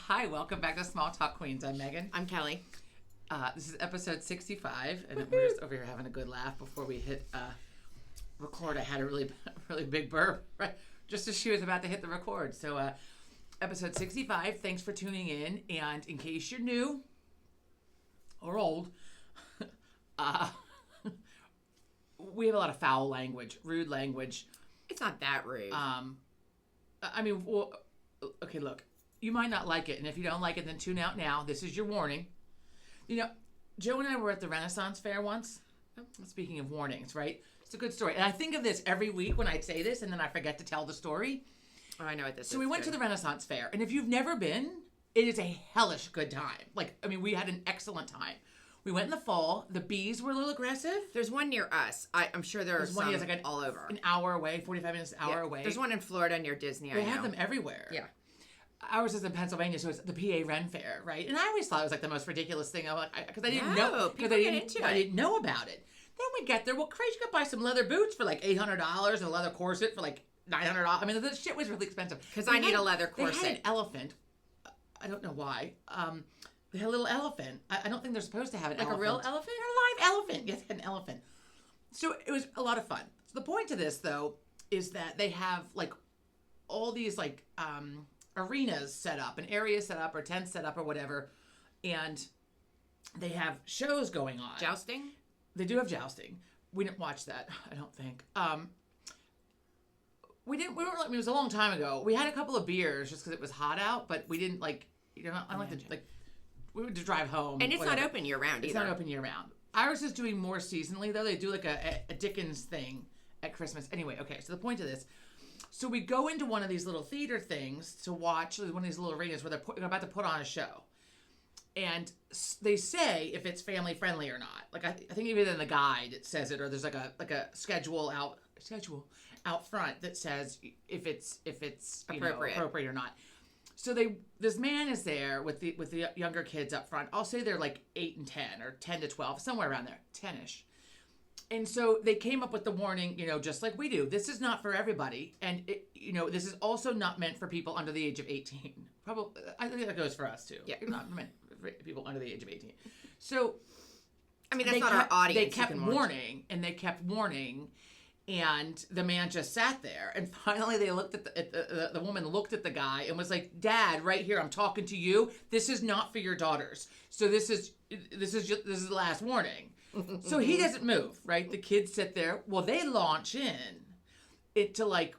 Hi, welcome back to Small Talk Queens. I'm Megan. I'm Kelly. This is episode 65, and we're just over here having a good laugh before we hit record. I had a really big burp, right? Just as she was about to hit the record. So, episode 65, thanks for tuning in. And in case you're new or old, we have a lot of foul language, rude language. It's not that rude. I mean, well, okay, look, you might not like it, and if you don't like it, then tune out now. This is your warning. You know, Joe and I were at the Renaissance Fair once. Speaking of warnings, right? It's a good story. And I think of this every week when I say this, and then I forget to tell the story. Oh, I know what this is. So we went to the Renaissance Fair, and if you've never been, it is a hellish good time. Like, I mean, we had an excellent time. We went in the fall. The bees were a little aggressive. There's one near us. I'm sure there's one like all over. An hour away, 45 minutes, an hour away. There's one in Florida near Disney. They have them everywhere. Yeah. Ours is in Pennsylvania, so it's the PA Ren Fair, right? And I always thought it was like the most ridiculous thing, because I didn't know. Because I didn't know about it. Then we get there. Well, crazy, you could buy some leather boots for like $800 and a leather corset for like $900. I mean, the shit was really expensive. Because I need a leather corset. They had an elephant. I don't know why. They had a little elephant. I don't think they're supposed to have an elephant. Like a real elephant? A live elephant. Yes, an elephant. So it was a lot of fun. So the point to this, though, is that they have like all these like arenas set up, and areas set up, or tents set up, or whatever, and they have shows going on. Jousting? They do have jousting. We didn't watch that, I don't think. We didn't. We were. It was a long time ago. We had a couple of beers just because it was hot out, but we didn't like. You know, I like to like. We would drive home, and it's not open year round. It's not open year round. Ours is doing more seasonally though. They do like a Dickens thing at Christmas. Anyway, okay. So the point of this. So we go into one of these little theater things to watch one of these little arenas where they're about to put on a show. And they say if it's family friendly or not. Like I think even in the guide it says it, or there's like a schedule out front that says if it's appropriate or not. So this man is there with the younger kids up front. I'll say they're like 8 and 10 or 10 to 12, somewhere around there, 10ish. And so they came up with the warning, just like we do. This is not for everybody. And, this is also not meant for people under the age of 18. Probably, I think that goes for us, too. Yeah. Not meant for people under the age of 18. So, I mean, that's not our audience. They kept warning, and they kept warning, and the man just sat there. And finally they looked at the woman looked at the guy and was like, Dad, right here, I'm talking to you. This is not for your daughters. So this is the last warning. So he doesn't move, right? The kids sit there. Well, they launch into like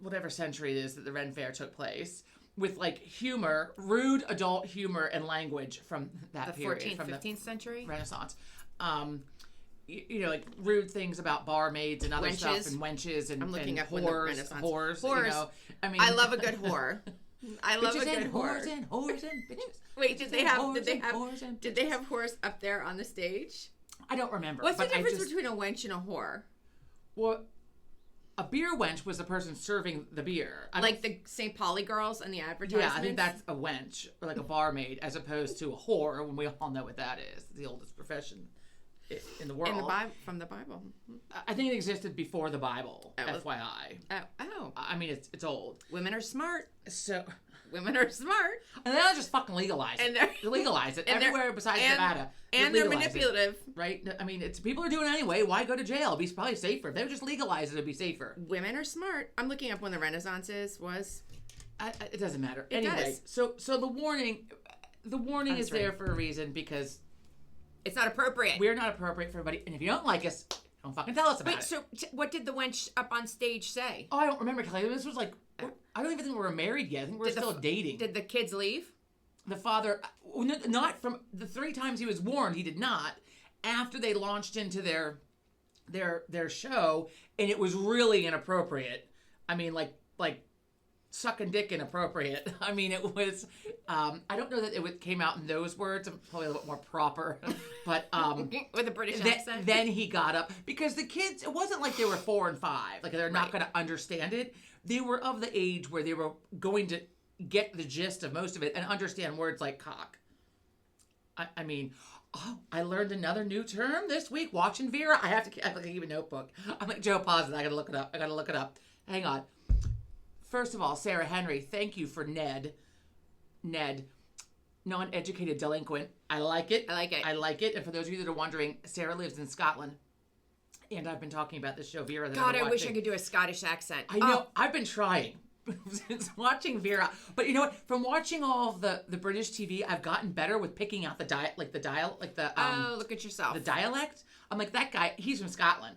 whatever century it is that the Ren Fair took place with like humor, rude adult humor and language from that period. The 14th, 15th century? Renaissance. Like rude things about barmaids and other stuff and wenches and, I'm looking and up whores. I mean, I love a good whore. I love a good whore. Whores and bitches. Wait, did they have whores up there on the stage? I don't remember. What's the difference between a wench and a whore? Well, a beer wench was the person serving the beer. Like the St. Pauli girls and the advertisements? Yeah, I think that's a wench, or like a barmaid, as opposed to a whore, when we all know what that is. It's the oldest profession in the world. From the Bible. I think it existed before the Bible, FYI. Oh. I mean, it's old. Women are smart. So... Women are smart. And they'll just fucking legalize it. They legalize it everywhere besides Nevada. And they're manipulative. Right? I mean, people are doing it anyway. Why go to jail? It'd be probably safer. If they would just legalize it, it'd be safer. Women are smart. I'm looking up when the Renaissance was. It doesn't matter. It anyway, does. So the warning is there for a reason, because it's not appropriate. We're not appropriate for everybody. And if you don't like us, don't fucking tell us about it. Wait, so what did the wench up on stage say? Oh, I don't remember, Kelly. This was like... I don't even think we were married yet. I think we were still dating. Did the kids leave? The father, not from the 3 times he was warned, he did not. After they launched into their show, and it was really inappropriate. I mean, like sucking dick inappropriate. I mean, it was. I don't know that it came out in those words. I'm probably a little bit more proper, but with a British accent. Then he got up, because the kids. It wasn't like they were 4 and 5. Like they're not going to understand it. They were of the age where they were going to get the gist of most of it and understand words like cock. I mean, I learned another new term this week watching Vera. I have to keep a notebook. I'm like, Joe, pause it. I got to look it up. Hang on. First of all, Sarah Henry, thank you for Ned. Ned, non-educated delinquent. I like it. I like it. I like it. And for those of you that are wondering, Sarah lives in Scotland. And I've been talking about this show, Vera. That God, I've been I wish I watching. could do a Scottish accent. I know. I've been trying since watching Vera. But you know what? From watching all of the British TV, I've gotten better with picking out the Look at yourself. the dialect. I'm like, that guy, he's from Scotland.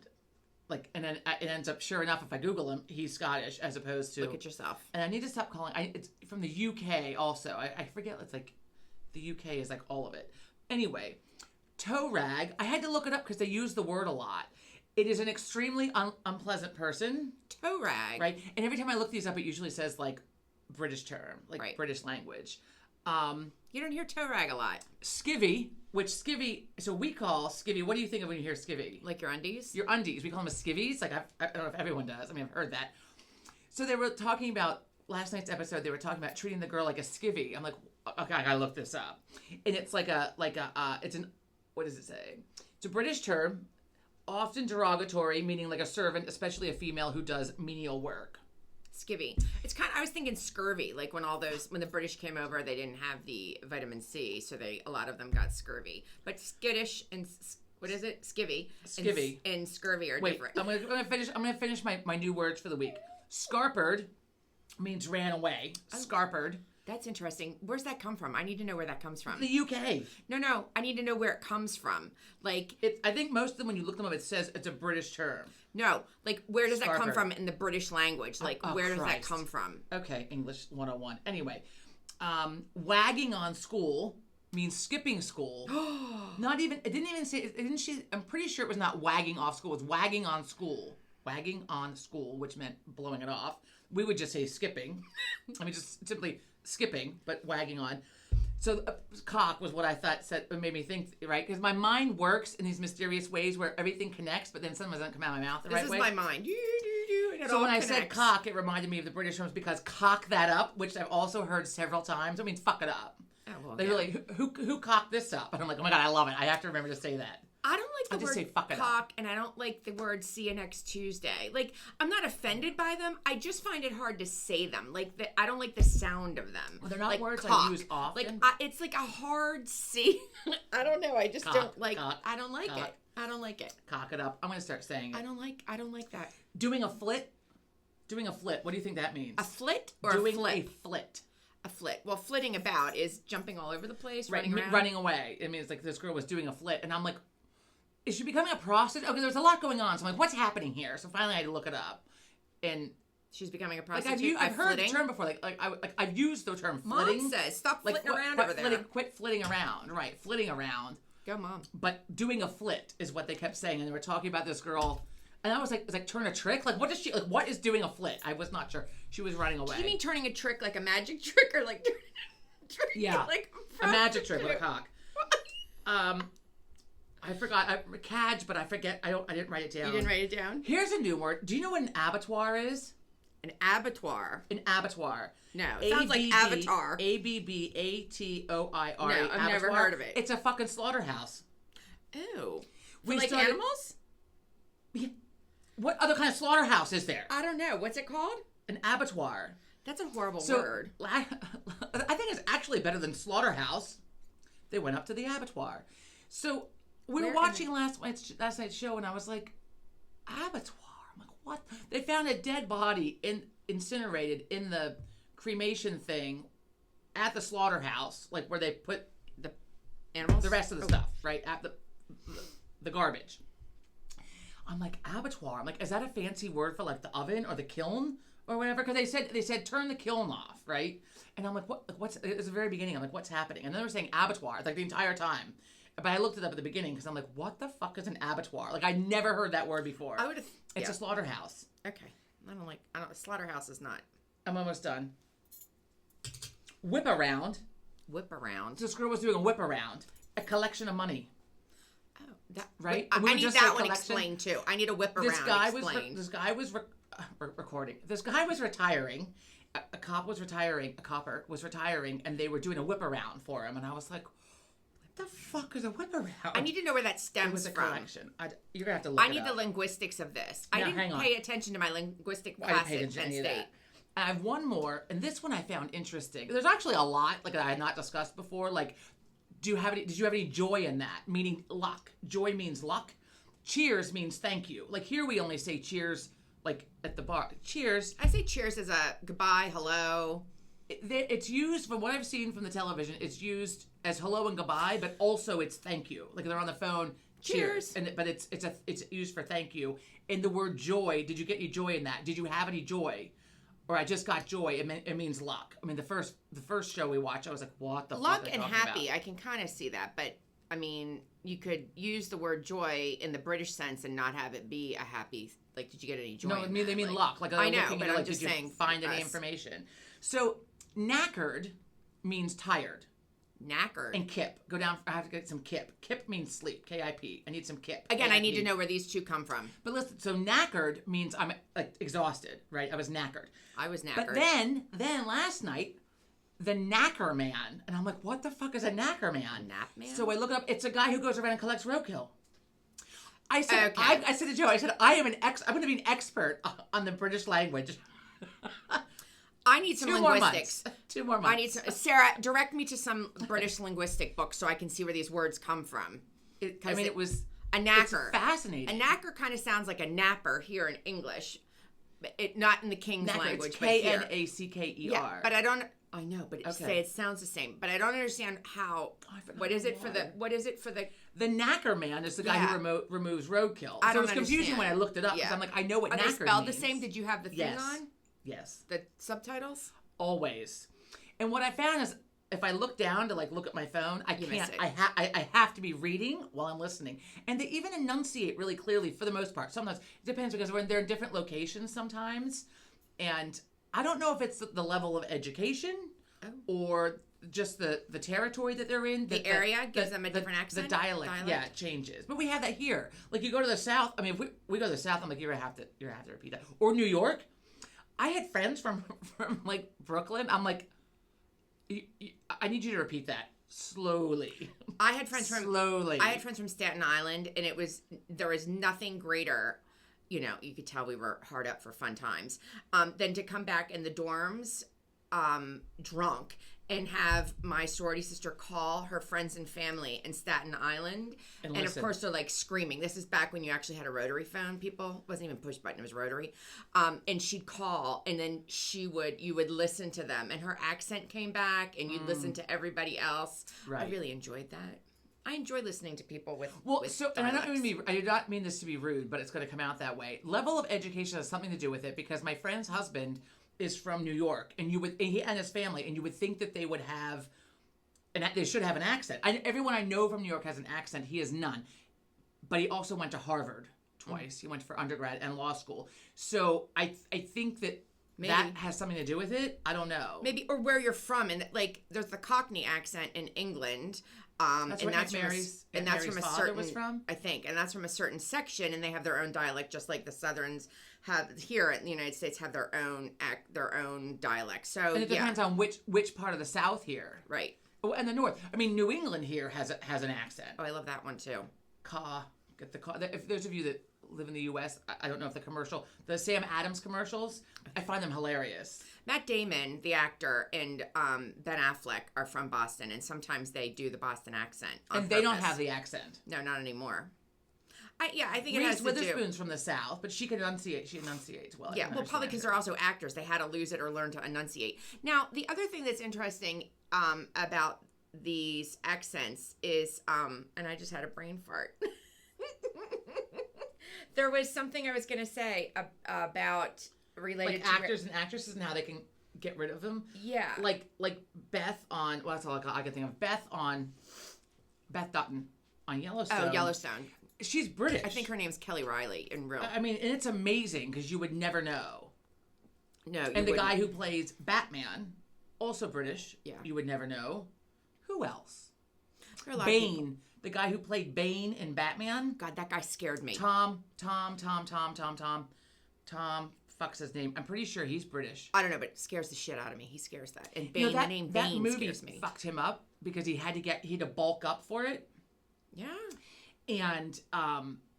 Like, and then it ends up, sure enough, if I Google him, he's Scottish as opposed to. Look at yourself. And I need to stop calling. It's from the UK also. I forget. It's like the UK is like all of it. Anyway, toe rag. I had to look it up because they use the word a lot. It is an extremely unpleasant person. Toe rag. Right. And every time I look these up, it usually says like British term, like Right. British language. You don't hear toe rag a lot. Skivvy, so we call skivvy. What do you think of when you hear skivvy? Like your undies? Your undies. We call them a skivvies. Like, I don't know if everyone does. I mean, I've heard that. So they were talking about, last night's episode, they were talking about treating the girl like a skivvy. I'm like, okay, I gotta look this up. And it's what does it say? It's a British term, often derogatory, meaning like a servant, especially a female who does menial work. Skivvy. It's I was thinking scurvy. Like when the British came over, they didn't have the vitamin C, so a lot of them got scurvy. But skittish and what is it? Skivvy. Skivvy. And scurvy are Wait, different. I'm gonna finish my new words for the week. Scarpered means ran away. Scarpered. That's interesting. Where's that come from? I need to know where that comes from. The UK. No. I need to know where it comes from. Like, I think most of them, when you look them up, it says it's a British term. no. Like, where does that come Scarpered. from in the British language? Like, where does that Christ. come from? Okay, English 101. Anyway, wagging on school means skipping school. It didn't even say, I'm pretty sure it was not wagging off school. It was wagging on school. Wagging on school, which meant blowing it off. We would just say skipping. I mean, just simply skipping, but wagging on. So cock was what I thought made me think, right? Because my mind works in these mysterious ways where everything connects, but then something doesn't come out of my mouth the right way. This is my mind. And it So all when I connects. said cock, it reminded me of the British terms because cock that up, which I've also heard several times. I mean, fuck it up. Oh, well, They yeah. really, who cocked this up? And I'm like, oh my God, I love it. I have to remember to say that. I don't like the I just say word fuck it up. cock, and I don't like the word see you next Tuesday. Like, I'm not offended by them. I just find it hard to say them. Like, I don't like the sound of them. Well, they're not like words I cock. use often. Like, it's like a hard C. I don't know. I just Cock, don't like. cock, I don't like cock. it. I don't like it. Cock it up. I'm going to start saying it. I don't like that. Doing a flit. Doing a flit. What do you think that means? A flit or Doing a flit? a flit. A flit. Well, flitting about is jumping all over the place, Right, running around. running away. It means like this girl was doing a flit. And I'm like, is she becoming a prostitute? Okay, there's a lot going on. So I'm like, what's happening here? So finally I had to look it up. And She's becoming a like prostitute. I've heard flitting. the term before. I've used the term Mom flitting. says, stop Like flitting around over there. Quit flitting around. Right, flitting around. Go, Mom. But doing a flit is what they kept saying, and they were talking about this girl. And I was like, turn a trick? Like, what is she? Like, what is doing a flit? I was not sure. She was running away. Do you mean turning a trick like a magic trick, or like turning Yeah. like a magic trick with a cock? I forgot. Cadge, but I forget. I didn't write it down. You didn't write it down? Here's a new word. Do you know what an abattoir is? An abattoir. An abattoir. No, it sounds like Avatar. Abbatoire. No, I've never heard of it. It's a fucking slaughterhouse. Oh. We like started- animals? What other kind of slaughterhouse is there? I don't know. What's it called? An abattoir. That's a horrible So, word. I think it's actually better than slaughterhouse. They went up to the abattoir. So we were watching last night's show, and I was like, abattoir. I'm like, what? They found a dead body incinerated in the cremation thing at the slaughterhouse, like where they put The animals? the rest of the stuff, right? At the garbage. I'm like, abattoir. I'm like, is that a fancy word for like the oven or the kiln or whatever? Because they said turn the kiln off, right? And I'm like, what's? It was the very beginning. I'm like, what's happening? And then they were saying abattoir like the entire time. But I looked it up at the beginning because I'm like, what the fuck is an abattoir? Like I never heard that word before. I would have. It's a slaughterhouse. Okay. Slaughterhouse is not. I'm almost done. Whip around. Whip around. This girl was doing a whip around. A collection of money. Oh, that, Right? I And we need just that said one collection. explained too. I need a whip around explained. This guy was recording. This guy was retiring. A copper was retiring, and they were doing a whip around for him. And I was like, what the fuck is a whip around? I need to know where that It stems was a from. collection. You're going to have to look I it need up. the linguistics of this. Now, I hang didn't on. pay attention to my linguistic I didn't class pay at attention to Penn any of State. that. I have one more, and this one I found interesting. There's actually a lot like that I had not discussed before. Like, did you have any joy in that? Meaning luck. Joy means luck. Cheers means thank you. Like here we only say cheers like at the bar. Cheers. I say cheers as a goodbye, hello. It's used, from what I've seen from the television, it's used as hello and goodbye, but also it's thank you. Like they're on the phone, cheers. But it's used for thank you. And the word joy, did you get any joy in that? Did you have any joy? Or I just got joy. It means luck. I mean, the first show we watched, I was like, what the luck fuck? Luck and happy, about? I can kind of see that. But, I mean, you could use the word joy in the British sense and not have it be a happy, like, did you get any joy? No, they mean luck. Like, I know, but I'm like, just did saying. You find any information? So, knackered means tired. Knackered. And kip. Go down. I have to get some kip. Kip means sleep. K-I-P. I need some kip. Again, K-I-P. I need to know where these two come from. But listen, so knackered means I'm like exhausted, right? I was knackered. I was knackered. But then last night, the knacker man, and I'm like, what the fuck is a knacker man? Nap man? So I look it up. It's a guy who goes around and collects roadkill. I said, okay. I said to Joe, I'm going to be an expert on the British language. I need some linguistics. 2 more months. I need some. Sarah, direct me to some British linguistic books so I can see where these words come from. It was a knacker. It's fascinating. A knacker kind of sounds like a napper here in English, not in the King's knacker, language. It's Knacker. Yeah, but I don't. I know, but it sounds the same. But I don't understand how. What is it for the? The knacker man is the guy who removes roadkill. I don't it was confusing when I looked it up because I'm like, I know what knacker means. Are they spelled the same? Did you have the thing on? Yes. The subtitles? Always. And what I found is if I look down to like look at my phone, I can't. I have to be reading while I'm listening. And they even enunciate really clearly for the most part. Sometimes it depends because they're in different locations sometimes. And I don't know if it's the level of education or just the territory that they're in. The area gives them a different accent? The dialect, yeah, it changes. But we have that here. Like you go to the South. I mean, if we go to the South, I'm like, you're gonna have to repeat that. Or New York. I had friends from like Brooklyn. I'm like, I need you to repeat that slowly. I had friends slowly. I had friends from Staten Island, and there was nothing greater. You know, you could tell we were hard up for fun times. Than to come back in the dorms, drunk, and have my sorority sister call her friends and family in Staten Island. And of course, they're like screaming. This is back when you actually had a rotary phone, people. It wasn't even push button, it was rotary. And she'd call, and then you would listen to them. And her accent came back, and you'd listen to everybody else. Right. I really enjoyed that. I enjoy listening to people with and I do not mean this to be rude, but it's going to come out that way. Level of education has something to do with it because my friend's husband is from New York, and he and his family, and you would think that they would have, they should have an accent. Everyone I know from New York has an accent. He has none, but he also went to Harvard twice. He went for undergrad and law school. So I think that maybe that has something to do with it. I don't know. Maybe, or where you're from, and like there's the Cockney accent in England. That's where Mary's father was from, I think, and that's from a certain section, and they have their own dialect, just like the Southerns have here in the United States have their own dialect. So and it depends on which part of the South here, right? Oh, and the North. I mean, New England here has an accent. Oh, I love that one too. Get the caw. If those of you that live in the U.S., I don't know if the Sam Adams commercials, I find them hilarious. Matt Damon, the actor, and Ben Affleck are from Boston, and sometimes they do the Boston accent. And they don't have the accent. No, not anymore. I think it Reese has to Witherspoon's from the South, but she can enunciate. She enunciates well. Yeah, well, probably because they're also actors. They had to lose it or learn to enunciate. Now, the other thing that's interesting about these accents is, and I just had a brain fart. There was something I was going to say about related to actors and actresses and how they can get rid of them. Yeah, like Beth on. Well, that's all I can think of. Beth Dutton on Yellowstone. Oh, Yellowstone. She's British. I think her name's Kelly Riley in real. I mean, and it's amazing because you would never know. No, and the guy who plays Batman, also British. Yeah, you would never know. Who else? Bane. The guy who played Bane in Batman. God, that guy scared me. Tom fuck's his name. I'm pretty sure he's British. I don't know, but it scares the shit out of me. He scares that. And Bane, the name Bane scares me. Fucked him up because he had to bulk up for it. Yeah. And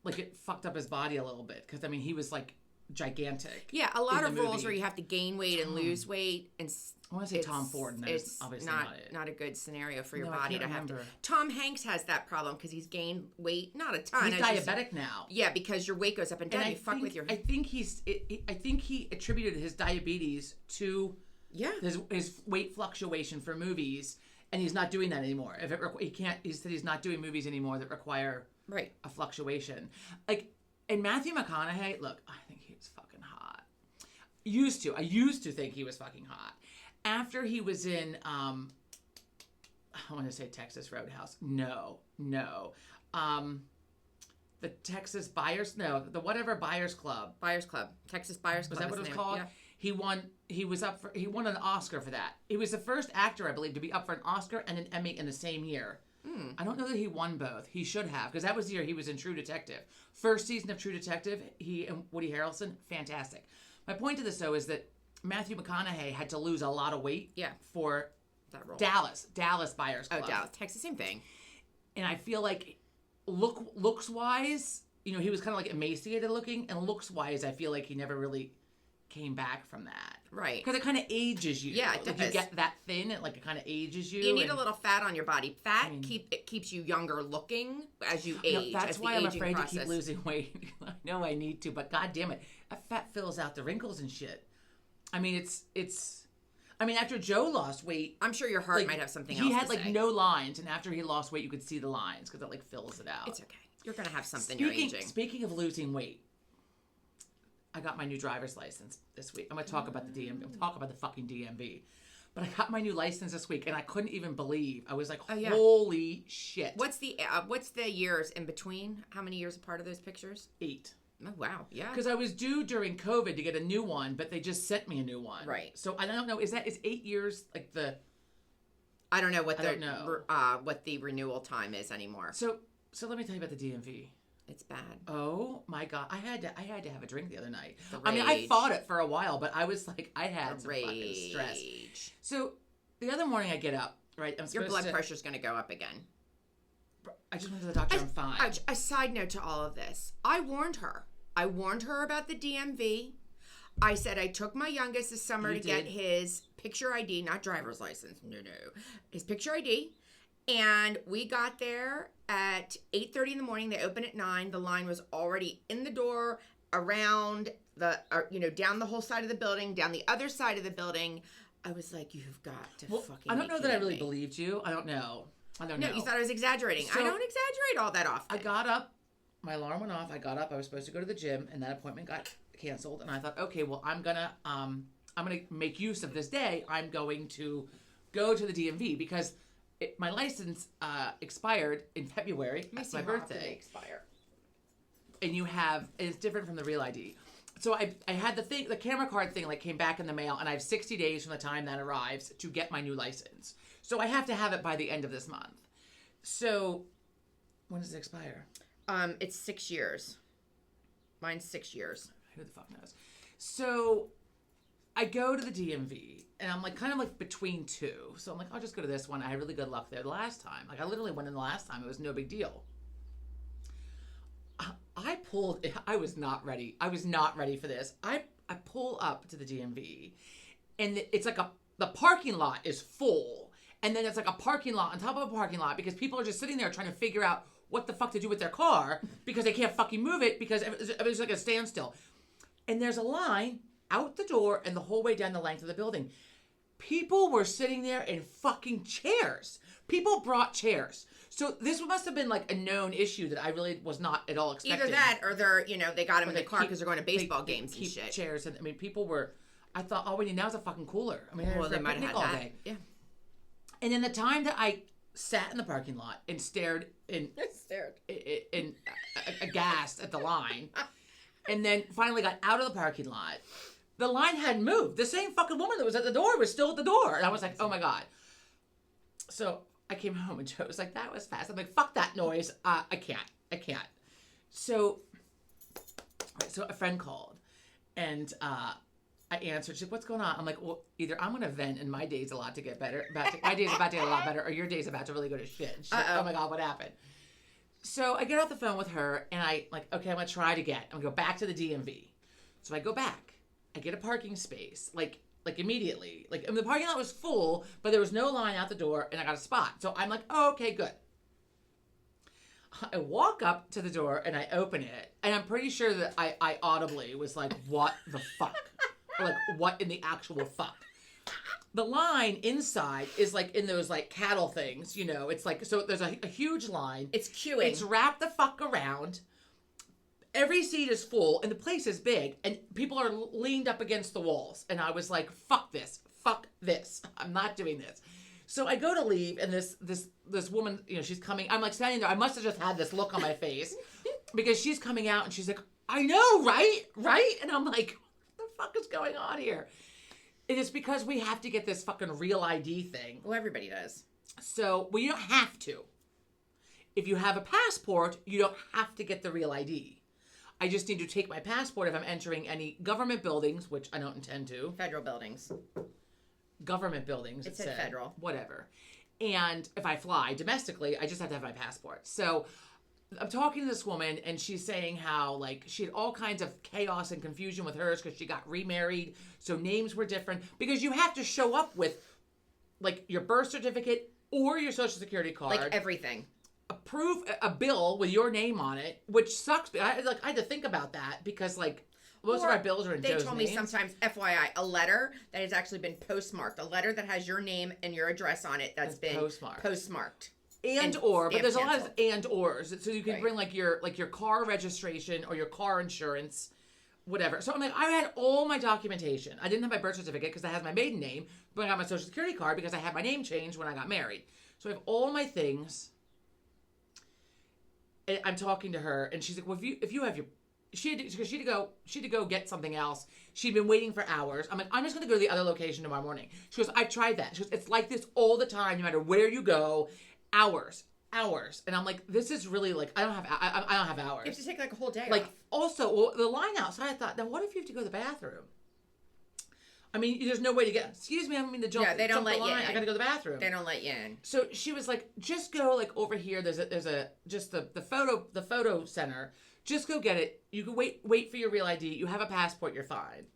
like it fucked up his body a little bit because I mean he was like gigantic. Yeah, a lot in of the roles movie. where you have to gain weight and lose weight, and I want to say Tom Ford, and that's obviously not it. not a good scenario for your No, I body to can't have to. remember. Tom Hanks has that problem because he's gained weight, not a ton. He's as you said. diabetic now. Yeah, because your weight goes up and down. And You fuck with your. I think he attributed his diabetes to Yeah. his weight fluctuation for movies, and he's not doing that anymore. If it he can't, he said he's not doing movies anymore that require Right. a fluctuation. Like, and Matthew McConaughey, look, I think he was fucking hot. I used to think he was fucking hot. After he was in, I want to say Texas Roadhouse. No. The Texas Buyers, no, the whatever Buyers Club. Buyers Club, Texas Buyers Club. Was that what it was called? Yeah. He won an Oscar for that. He was the first actor, I believe, to be up for an Oscar and an Emmy in the same year. I don't know that he won both. He should have, because that was the year he was in True Detective. First season of True Detective, he and Woody Harrelson, fantastic. My point to this, though, is that Matthew McConaughey had to lose a lot of weight for That role. Dallas Buyers Club. Oh, Dallas, Texas, same thing. And I feel like looks-wise, you know, he was kind of like emaciated looking, and looks-wise, I feel like he never really came back from that. Right. Because it kind of ages you. Yeah, it Like, does. you get that thin, it kind of ages you. You need and- a little fat on your body. Fat keeps you younger looking as you No, age. that's as the why I'm aging afraid process. to keep losing weight. I know I need to, but god damn it, that fat fills out the wrinkles and shit. I mean, it's. I mean, after Joe lost weight, I'm sure your heart like, might have something else he had to like say. no lines, and after he lost weight, you could see the lines because it like fills it out. It's okay. You're gonna have something. You're aging. Speaking of losing weight, I got my new driver's license this week. I'm gonna talk about the DMV. Talk about the fucking DMV. But I got my new license this week, and I couldn't even believe. I was like, yeah. holy shit. What's the years in between? How many years apart are those pictures? 8. Oh wow, yeah. Because I was due during COVID to get a new one, but they just sent me a new one. Right. So I don't know. Is 8 years like the? I don't know what I don't know. what the renewal time is anymore. So let me tell you about the DMV. It's bad. Oh my god, I had to have a drink the other night. The I mean, I rage. fought it for a while, but I was like, I had The some fucking stress. rage. So the other morning I get up, right? I'm Your supposed blood to. pressure's going to go up again. I just went to the doctor. I'm fine. A side note to all of this. I warned her. I warned her about the DMV. I said I took my youngest this summer You to get did. his picture ID, not driver's license. No. His picture ID. And we got there at 8:30 in the morning. They open at 9. The line was already in the door, around down the whole side of the building, down the other side of the building. I was like, you've got to fucking I don't be know that I kidding really me. believed you. I don't know. No, you thought I was exaggerating. I So- don't exaggerate all that often. I got up. My alarm went off. I got up. I was supposed to go to the gym, and that appointment got canceled. And I thought, okay, well, I'm gonna make use of this day. I'm going to go to the DMV because my license expired in February. That's my birthday. Expire. And it's different from the real ID. So I had the camera card thing came back in the mail, and I have 60 days from the time that arrives to get my new license. So I have to have it by the end of this month. So when does it expire? It's 6 years. Mine's 6 years. Who the fuck knows? So I go to the DMV, and I'm kind of between two. So I'm like, I'll just go to this one. I had really good luck there the last time. I literally went in the last time. It was no big deal. I was not ready. I was not ready for this. I pull up to the DMV, and it's the parking lot is full. And then it's a parking lot on top of a parking lot because people are just sitting there trying to figure out what the fuck to do with their car because they can't fucking move it because it was like a standstill. And there's a line out the door and the whole way down the length of the building. People were sitting there in fucking chairs. People brought chairs. So this must have been a known issue that I really was not at all expecting. Either that or they got them in the they car keep- because they're going to baseball they games and keep shit. chairs. And I mean, people were, I thought, all we need now is a fucking cooler. I mean, Well, they might have had all that. day. Yeah. And in the time that I sat in the parking lot and stared aghast at the line, and then finally got out of the parking lot, the line hadn't moved. The same fucking woman that was at the door was still at the door. And I was like, oh my God. So I came home and Joe was like, that was fast. I'm like, fuck that noise. I can't. So a friend called and I answered. She's like, what's going on? I'm like, well, either I'm going to vent and my day's about to get better, my day's about to get a lot better, or your day's about to really go to shit. And she's like, oh my God, what happened? So I get off the phone with her and okay, I'm going to try it again. I'm going to go back to the DMV. So I go back. I get a parking space, like immediately. Like, I mean, the parking lot was full, but there was no line out the door, and I got a spot. So I'm like, oh, okay, good. I walk up to the door and I open it, and I'm pretty sure that I audibly was like, what the fuck? Or like, what in the actual fuck? The line inside is like in those like cattle things, you know, it's like, so there's a huge line. It's queuing. It's wrapped the fuck around. Every seat is full and the place is big and people are leaned up against the walls. And I was like, fuck this. Fuck this. I'm not doing this. So I go to leave, and this woman, you know, she's coming. I'm like standing there. I must have just had this look on my face because she's coming out and she's like, I know, right? Right? And I'm like, what the fuck is going on here? It is because we have to get this fucking real ID thing. Well, everybody does. So, well, you don't have to. If you have a passport, you don't have to get the real ID. I just need to take my passport if I'm entering any government buildings, which I don't intend to. Federal buildings. Government buildings. It said federal. Whatever. And if I fly domestically, I just have to have my passport. So I'm talking to this woman, and she's saying how, like, she had all kinds of chaos and confusion with hers because she got remarried. So names were different. Because you have to show up with, like, your birth certificate or your social security card. Like everything. A bill with your name on it, which sucks. I had to think about that because, like, most of our bills are in Joe's They told me names. sometimes, FYI, a letter that has actually been postmarked, a letter that has your name and your address on it that's been postmarked. But there's a lot of and ors. So you can Right. bring like your car registration or your car insurance, whatever. So I'm like, I had all my documentation. I didn't have my birth certificate because that has my maiden name, but I got my social security card because I had my name changed when I got married. So I have all my things. And I'm talking to her, and she's like, well, if you have your she had to go get something else. She'd been waiting for hours. I'm like, I'm just going to go to the other location tomorrow morning. She goes, I've tried that. She goes, it's like this all the time, no matter where you go. Hours. And I'm like, this is really like, I don't have hours. You have to take like a whole day Like, off. also, well, the line outside, I thought, now what if you have to go to the bathroom? I mean, there's no way to get, excuse me, I don't mean to jump, Yeah, they don't jump let the you line. in. I got to go to the bathroom. They don't let you in. So she was like, just go like over here. There's just the photo center. Just go get it. You can wait for your real ID. You have a passport. You're fine.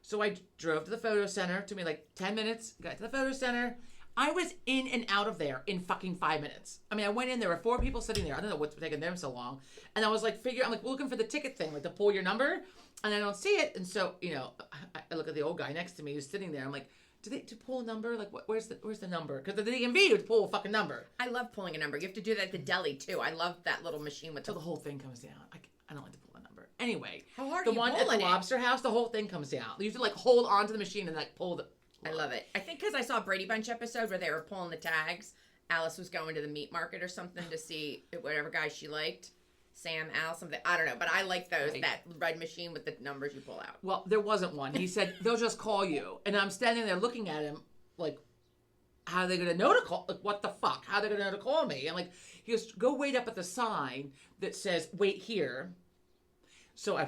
So I drove to the photo center. It took me like 10 minutes. Got to the photo center. I was in and out of there in fucking 5 minutes. I mean, I went in. There were 4 people sitting there. I don't know what's taking them so long. And I was like, I'm like looking for the ticket thing, like to pull your number, and I don't see it. And so, you know, I look at the old guy next to me who's sitting there. I'm like, to pull a number? Like, where's the number? Because the DMV would pull a fucking number. I love pulling a number. You have to do that at the deli too. I love that little machine with Till the whole thing comes down. I don't like to pull a number. Anyway, How hard the are you one at pulling the it? Lobster House, the whole thing comes down. You have to like hold onto the machine and like pull the. I love it. I think because I saw a Brady Bunch episode where they were pulling the tags. Alice was going to the meat market or something to see whatever guy she liked. Sam, Al, something. I don't know, but I like those. Right. That red machine with the numbers you pull out. Well, there wasn't one. He said they'll just call you, and I'm standing there looking at him like, how are they going to know to call? Like, what the fuck? How are they going to know to call me? And like, he goes, go wait up at the sign that says wait here. So I,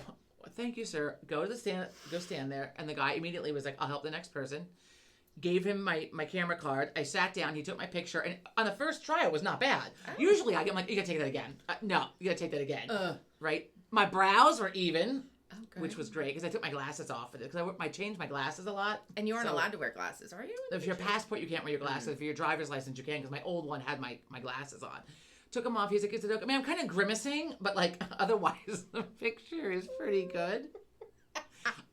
thank you, sir. Go stand there, and the guy immediately was like, I'll help the next person. Gave him my camera card. I sat down. He took my picture, and on the first try, it was not bad. Oh. Usually, I'm like, you gotta take that again. No, you gotta take that again. Right? My brows were even, which was great because I took my glasses off of it because I changed my glasses a lot. And you aren't So, allowed to wear glasses, are you? If your passport, you can't wear your glasses. For your driver's license, you can because my old one had my glasses on. Took them off. He's like, is it okay? I mean, I'm kind of grimacing, but like otherwise, the picture is pretty good.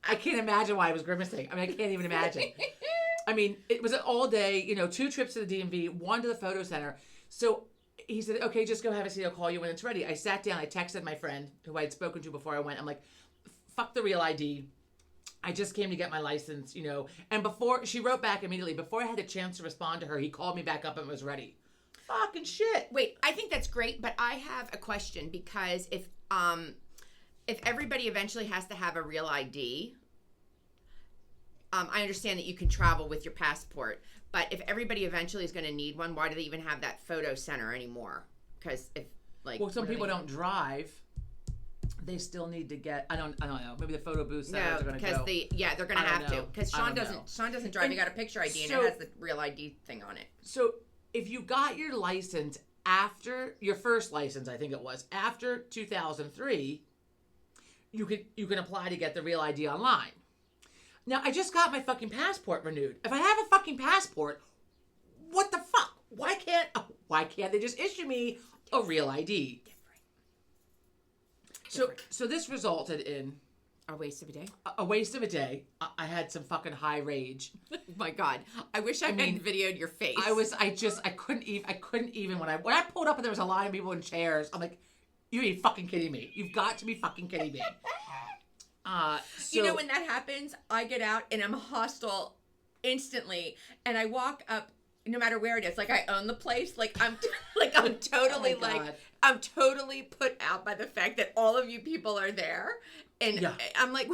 I can't imagine why I was grimacing. I mean, I can't even imagine. I mean, it was an all day, 2 trips to the DMV, 1 to the photo center. So he said, okay, just go have a seat. I'll call you when it's ready. I sat down. I texted my friend who I had spoken to before I went. I'm like, fuck the real ID. I just came to get my license, And before she wrote back immediately, before I had a chance to respond to her, he called me back up and was ready. Fucking shit. Wait, I think that's great, but I have a question because if everybody eventually has to have a real ID, I understand that you can travel with your passport, but if everybody eventually is going to need one, why do they even have that photo center anymore? Because some people don't drive. They still need to get. I don't know. Maybe the photo booth centers are going to go. They're going to have to because Sean doesn't drive. And he got a picture ID and so, it has the real ID thing on it. So if you got your license after your first license, I think it was after 2003, you can apply to get the Real ID online. Now, I just got my fucking passport renewed. If I have a fucking passport, what the fuck? Why can't they just issue me a Real ID? So this resulted in a waste of a day. A waste of a day. I had some fucking high rage. Oh my God. I wish I had videoed your face. I couldn't even when I pulled up and there was a line of people in chairs. I'm like, you ain't fucking kidding me. You've got to be fucking kidding me. You know, when that happens, I get out and I'm hostile instantly, and I walk up no matter where it is. Like, I own the place. I'm totally I'm totally put out by the fact that all of you people are there. And I'm like,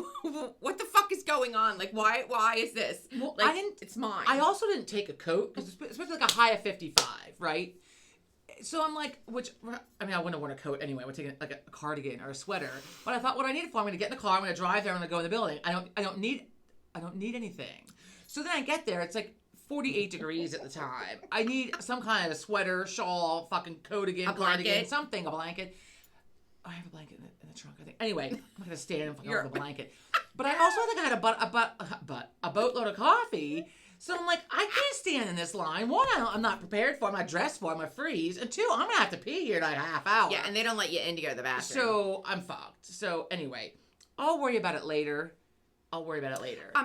what the fuck is going on? Like, why is this? Well, like, it's mine. I also didn't take a coat because it's supposed to be like a high of 55, right? So I'm like, I wouldn't wear a coat anyway. I would take like a cardigan or a sweater. But I thought, what I need it for, I'm going to get in the car, I'm going to drive there, I'm going to go in the building. I don't need anything. So then I get there, it's like 48 degrees at the time. I need some kind of a sweater, shawl, fucking coat again, cardigan, something, a blanket. I have a blanket in the trunk, I think. Anyway, I'm not going to stand and fucking hold the blanket. But I also think I had a boatload of coffee. So I'm like, I can't stand in this line. One, I'm not prepared for it. I'm not dressed for it. I'm going to freeze. And two, I'm going to have to pee here in like a half hour. Yeah, and they don't let you in to go to the bathroom. So I'm fucked. So anyway, I'll worry about it later.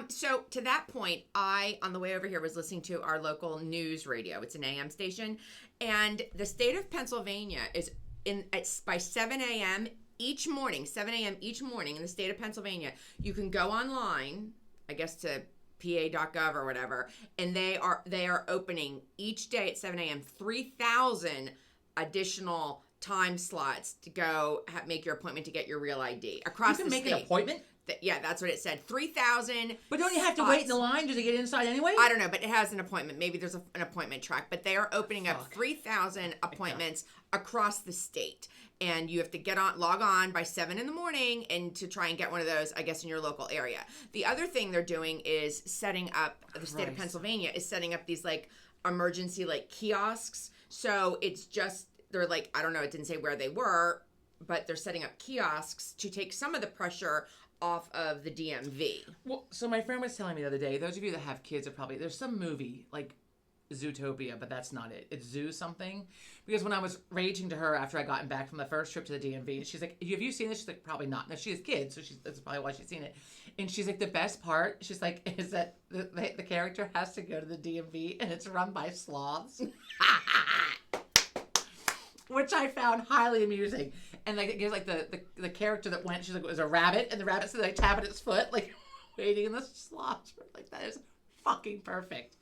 So to that point, on the way over here, was listening to our local news radio. It's an AM station. And the state of Pennsylvania is by 7 a.m. each morning, in the state of Pennsylvania, you can go online, I guess to pa.gov or whatever, and they are opening each day at 7 a.m. 3,000 additional time slots to go make your appointment to get your Real ID across the state. You can make an appointment? Yeah, that's what it said. 3,000. But don't you have to wait in the line to get inside anyway? I don't know, but it has an appointment. Maybe there's an appointment track. But they are opening up 3,000 appointments across the state. And you have to log on by 7 in the morning and to try and get one of those, I guess, in your local area. The other thing they're doing is setting up, the state of Pennsylvania is setting up these emergency kiosks. So it's just, they're I don't know, it didn't say where they were, but they're setting up kiosks to take some of the pressure off of the DMV. Well, so my friend was telling me the other day, those of you that have kids are probably, there's some movie like Zootopia, but that's not it. It's Zoo something. Because when I was raging to her after I gotten back from the first trip to the DMV, and she's like, have you seen this? She's like, probably not. Now, she has kids, so that's probably why she's seen it. And she's like, the best part, she's like, is that the character has to go to the DMV, and it's run by sloths. Which I found highly amusing. And it gives the character that went, she's like, it was a rabbit, and the rabbit's tapping its foot, waiting in the sloths. That is fucking perfect.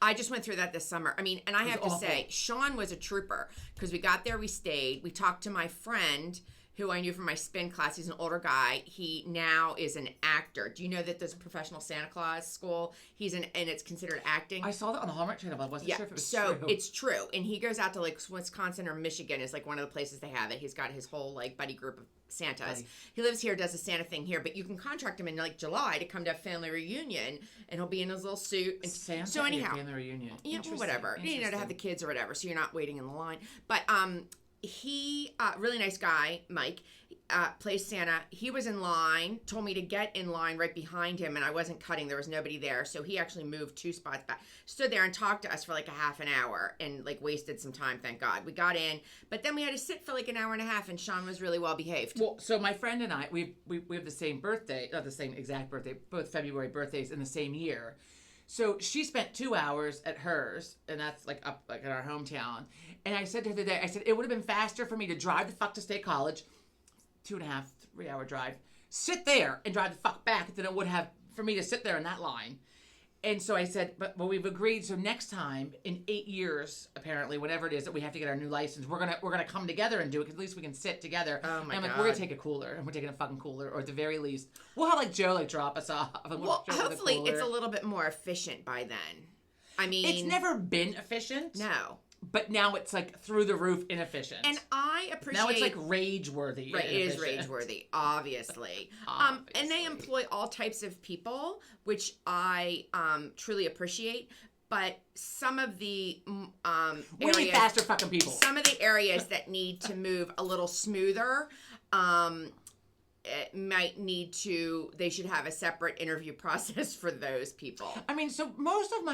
I just went through that this summer. I mean, and I have to say, Sean was a trooper because we got there, we stayed, we talked to my friend who I knew from my spin class. He's an older guy. He now is an actor. Do you know that there's a professional Santa Claus school? And it's considered acting. I saw that on the Hallmark Channel, but I wasn't sure if it was true. So it's true. And he goes out to Wisconsin or Michigan is one of the places they have it. He's got his whole buddy group of Santas. Buddy. He lives here, does a Santa thing here, but you can contract him in July to come to a family reunion, and he'll be in his little suit. And Santa so anyhow, family reunion. Yeah, whatever. To have the kids or whatever, so you're not waiting in the line. But he, really nice guy, Mike, plays Santa. He was in line, told me to get in line right behind him, and I wasn't cutting. There was nobody there. So he actually moved 2 spots back, stood there and talked to us for a half an hour and wasted some time, thank God. We got in, but then we had to sit for an hour and a half, and Sean was really well behaved. Well, so my friend and I, we have the same birthday, not the same exact birthday, both February birthdays in the same year. So she spent 2 hours at hers, and that's up in our hometown. And I said to her the day, I said, it would have been faster for me to drive the fuck to State College, 2.5, 3 hour drive, sit there and drive the fuck back than it would have for me to sit there in that line. And so I said, but we've agreed. So next time in 8 years, apparently, whatever it is that we have to get our new license, we're gonna come together and do it. Cause at least we can sit together. Oh my God. We're gonna take a cooler, and we're taking a fucking cooler, or at the very least, we'll have Joe drop us off. Well, hopefully it's a little bit more efficient by then. I mean, it's never been efficient. No. But now it's through the roof inefficient. And I appreciate... Now it's rage worthy. Right, it is rage worthy, obviously. And they employ all types of people, which I truly appreciate. But some of the we need faster fucking people. Some of the areas that need to move a little smoother, might need to. They should have a separate interview process for those people. I mean, so most of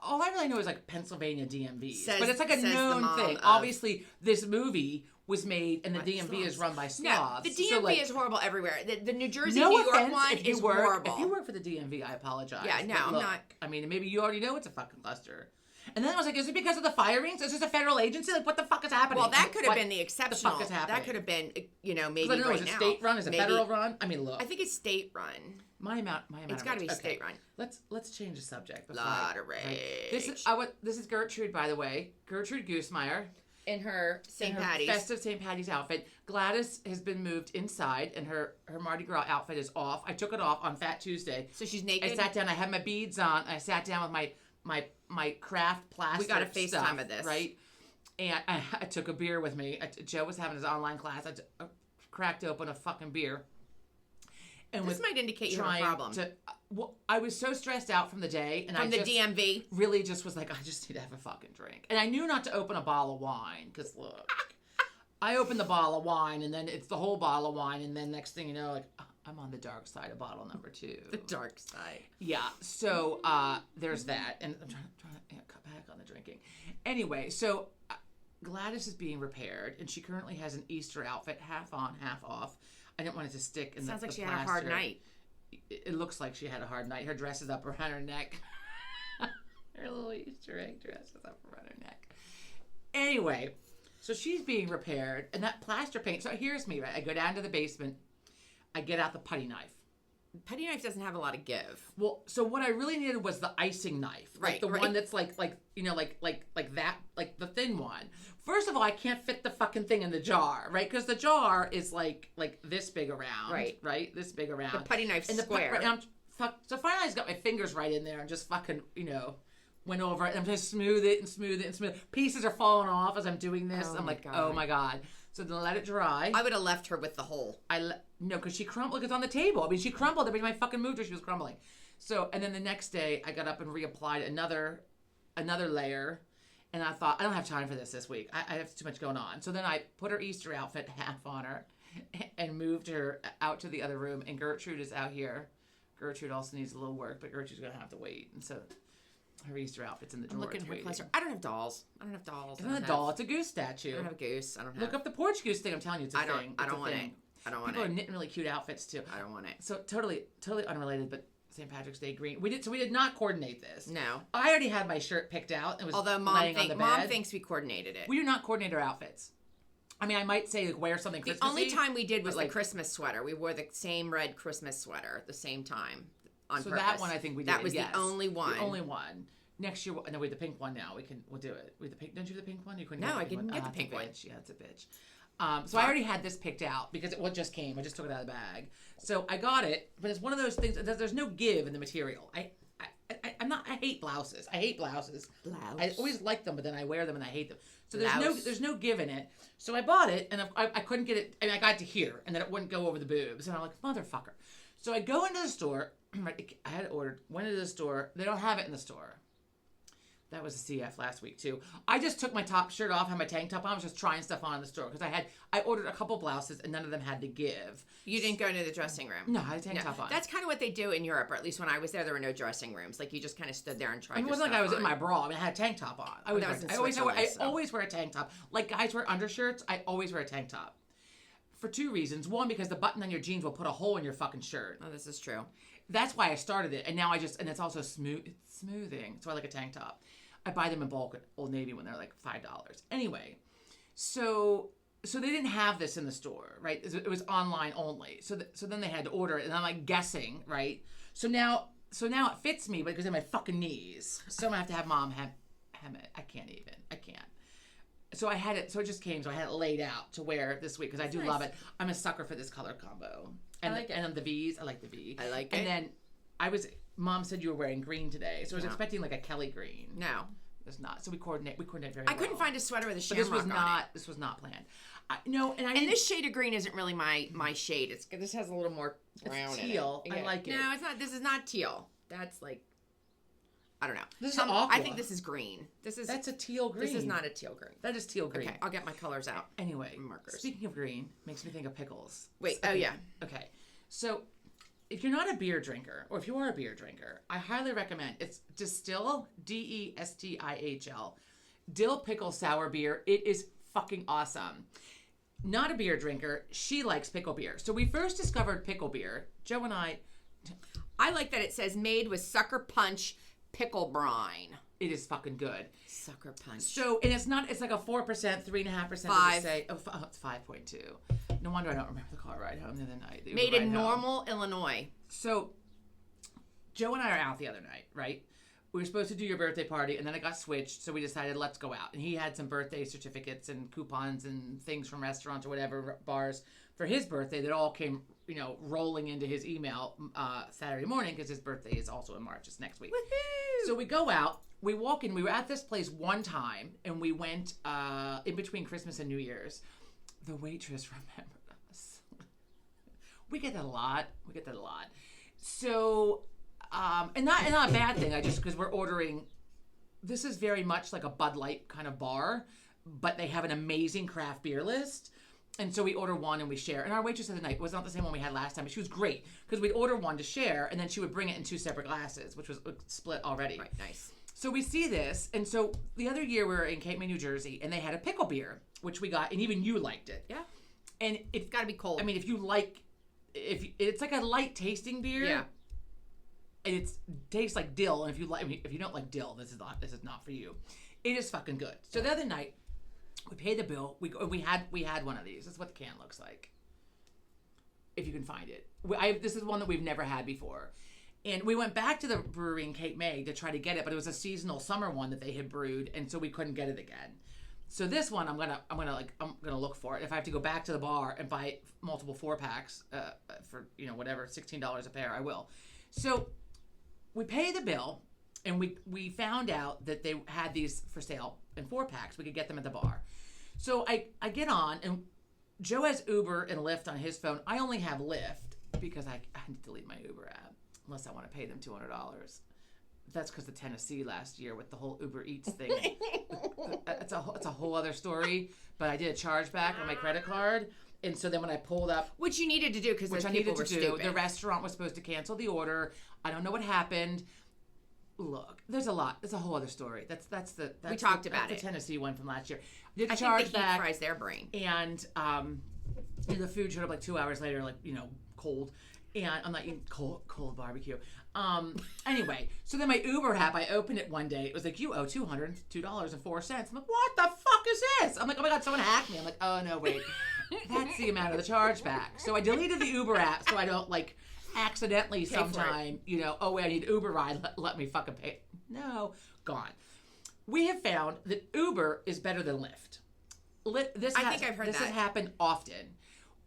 all I really know is like Pennsylvania DMVs, but it's like a Says the known mom thing. of- Obviously, this movie was made, and the By DMV is sloths. run by No, sloths. the DMV So, like, is horrible everywhere. The New Jersey, no New York offense one if you is work, horrible. If you work for the DMV, I apologize. Yeah, no, But I'm look, not- I mean, maybe you already know it's a fucking cluster. And then I was like, is it because of the firings? Is this a federal agency? Like, what the fuck is happening? Well, that could have What been the exceptional. fuck is happening? That could have been, maybe 'Cause I don't know, right is it now. state run? Is it Maybe- federal run? I mean, look. I think it's state run. My amount. It's got to be Okay. state run. Let's change the subject. before Lot of right? This is rage. this is Gertrude, by the way. Gertrude Goosemeyer. In her St. In her Patty's. festive St. Patty's outfit. Gladys has been moved inside, and her Mardi Gras outfit is off. I took it off on Fat Tuesday. So she's naked. I sat down. I had my beads on. I sat down with my craft plastic. We got a FaceTime stuff, of this, right? And I took a beer with me. Joe was having his online class. I cracked open a fucking beer. And This might indicate you have a trying problem. well, I was so stressed out from the day, and From I the just DMV. really just was like, I just need to have a fucking drink. And I knew not to open a bottle of wine, because look, I opened the bottle of wine, and then it's the whole bottle of wine, and then next thing you know, like, I'm on the dark side of bottle number 2. The dark side. Yeah, so there's that, and I'm trying to cut back on the drinking. Anyway, so Gladys is being repaired, and she currently has an Easter outfit, half on, half off. I didn't want it to stick in Sounds the like she plaster. had a hard night. It looks like she had a hard night. Her dress is up around her neck. Her little Easter egg dress is up around her neck. Anyway, so she's being repaired, and that plaster paint. So here's me, right? I go down to the basement. I get out the putty knife. Putty knife doesn't have a lot of give. Well, so what I really needed was the icing knife, like Right, the right. one that's like that, like the thin one. First of all, I can't fit the fucking thing in the jar, right? Because the jar is like this big around, Right. this big around. The putty knife's and the square. and so finally, I just got my fingers right in there and just fucking, went over it. And I'm just smooth it. Pieces are falling off as I'm doing this. Oh I'm my like, God. oh my God. So then I let it dry. I would have left her with the hole. No, because she crumbled. It's on the table. I mean, she crumbled. Every time I fucking moved her, she was crumbling. So, and then the next day, I got up and reapplied another layer. And I thought, I don't have time for this week. I have too much going on. So then I put her Easter outfit half on her and moved her out to the other room. And Gertrude is out here. Gertrude also needs a little work, but Gertrude's going to have to wait. And so her Easter outfit's in the I'm drawer. looking at her waiting. cluster. I don't have dolls. It's not a doll. It's a goose statue. I don't have a goose. I don't have. Look up the porch goose thing. I'm telling you, it's a thing. I It's a don't want thing. it. I don't want People are it. knitting really cute outfits too. I don't want it. So totally unrelated, but St. Patrick's Day green. We did not coordinate this. No. I already had my shirt picked out. It was Although laying on the mom bed. thinks we coordinated it. We do not coordinate our outfits. I mean, I might say like wear something The Christmassy. only time we did was but, like, the Christmas sweater. We wore the same red Christmas sweater at the same time on So purpose. that one I think we did. That was yes. the only one. The only one. Next year, no, we have the pink one now. We'll do it. With the pink, don't you have the pink one? You couldn't. No, get the I pink didn't one. get the It's a pink one. bitch. Yeah, it's a bitch. So I already had this picked out because it just came. I just took it out of the bag. So I got it, but it's one of those things. There's no give in the material. I hate blouses. I hate blouses. I always like them, but then I wear them and I hate them. So there's no give in it. So I bought it and I couldn't get it. I mean, I got it to here and then it wouldn't go over the boobs. And I'm like, motherfucker. So I go into the store. I had ordered. Went into the store. They don't have it in the store. That was a CF last week too. I just took my top shirt off, had my tank top on. I was just trying stuff on in the store because I ordered a couple blouses and none of them had to give. You didn't go into the dressing room. No, I had a tank top on. That's kind of what they do in Europe, or at least when I was there were no dressing rooms. Like you just kind of stood there and tried. I mean, it wasn't like I was in my bra. I mean, I had a tank top on. I always wear a tank top. Like guys wear undershirts, I always wear a tank top. For two reasons. One, because the button on your jeans will put a hole in your fucking shirt. Oh, this is true. That's why I started it. And now and it's also smoothing. So I like a tank top. I buy them in bulk at Old Navy when they're like $5. Anyway, so they didn't have this in the store, right? It was online only. So then they had to order it, and I'm like guessing, right? So now it fits me, but because of my fucking knees, so I'm gonna have to have mom hem it. I can't. So I had it. So it just came. So I had it laid out to wear this week because I do nice. love it. I'm a sucker for this color combo. And I like it. And the V's. I like the V. I like and it. And then Mom said you were wearing green today, so I was No. expecting like a Kelly green. No. It was not. So we coordinate very I well. couldn't find a sweater with a But shamrock on it. this was not planned. And And this shade of green isn't really my shade. This has a little more brown It's in it. teal. I like it. No, it's not. This is not teal. That's like I don't know. This is I aqua. think this is green. That's a teal green. This is not a teal green. That is teal green. Okay, I'll get my colors out. Anyway, Markers. speaking of green, makes me think of pickles. Wait, Okay. oh yeah. Okay. So, if you're not a beer drinker, or if you are a beer drinker, I highly recommend it's Distill, Destihl, dill pickle sour beer. It is fucking awesome. Not a beer drinker, she likes pickle beer. So we first discovered pickle beer. Joe and I, I like that it says made with Sucker Punch pickle brine. it is fucking good. Sucker Punch. So, and it's like a 4%, 3.5%. Five. Say, it's 5.2. No wonder I don't remember the car ride home the other night. the Uber Made ride in home. Normal, Illinois. So, Joe and I are out the other night, right? We were supposed to do your birthday party, and then it got switched, so we decided let's go out. And he had some birthday certificates and coupons and things from restaurants or whatever, bars, for his birthday that all came, rolling into his email Saturday morning because his birthday is also in March. It's next week. Woohoo! So we go out, we walk in. We were at this place one time, and we went in between Christmas and New Year's. The waitress remembered us. We get that a lot. So, and not a bad thing. I just, because we're ordering, this is very much like a Bud Light kind of bar, but they have an amazing craft beer list. And so we order one and we share. And our waitress of the night was not the same one we had last time, but she was great because we'd order one to share, and then she would bring it in 2 separate glasses, which was split already. Right, nice. So we see this, and so the other year we were in Cape May, New Jersey, and they had a pickle beer, which we got, and even you liked it. Yeah. And It's got to be cold. I mean, it's like a light tasting beer. Yeah. And it tastes like dill, and if you don't like dill, this is not for you. It is fucking good. So the other night, we paid the bill. We had one of these. This is what the can looks like. If you can find it, this is one that we've never had before. And we went back to the brewery in Cape May to try to get it, but it was a seasonal summer one that they had brewed, and so we couldn't get it again. So this one, I'm gonna look for it. If I have to go back to the bar and buy multiple 4-packs for whatever, $16 a pair, I will. So we pay the bill, and we found out that they had these for sale in 4-packs. We could get them at the bar. So I get on, and Joe has Uber and Lyft on his phone. I only have Lyft because I had to delete my Uber app unless I want to pay them $200. That's because of Tennessee last year with the whole Uber Eats thing. It's a whole other story. But I did a chargeback on my credit card, and so then when I pulled up, which you needed to do because which those I people needed to were do, stupid. the restaurant was supposed to cancel the order. I don't know what happened. Look, there's a lot. It's a whole other story. That's We talked about the it. Tennessee one from last year. Did a I think the heat chargeback, fries their brain. and the food showed up like 2 hours later, like cold. And I'm not eating cold barbecue. Anyway, so then my Uber app, I opened it one day. It was like, you owe $202.04. I'm like, what the fuck is this? I'm like, oh my God, someone hacked me. I'm like, oh no, wait. That's the amount of the chargeback. So I deleted the Uber app so I don't accidentally Pay for it. sometime, oh wait, I need Uber ride. Let me fucking pay. No, gone. We have found that Uber is better than Lyft. I think I've heard this that. has happened often.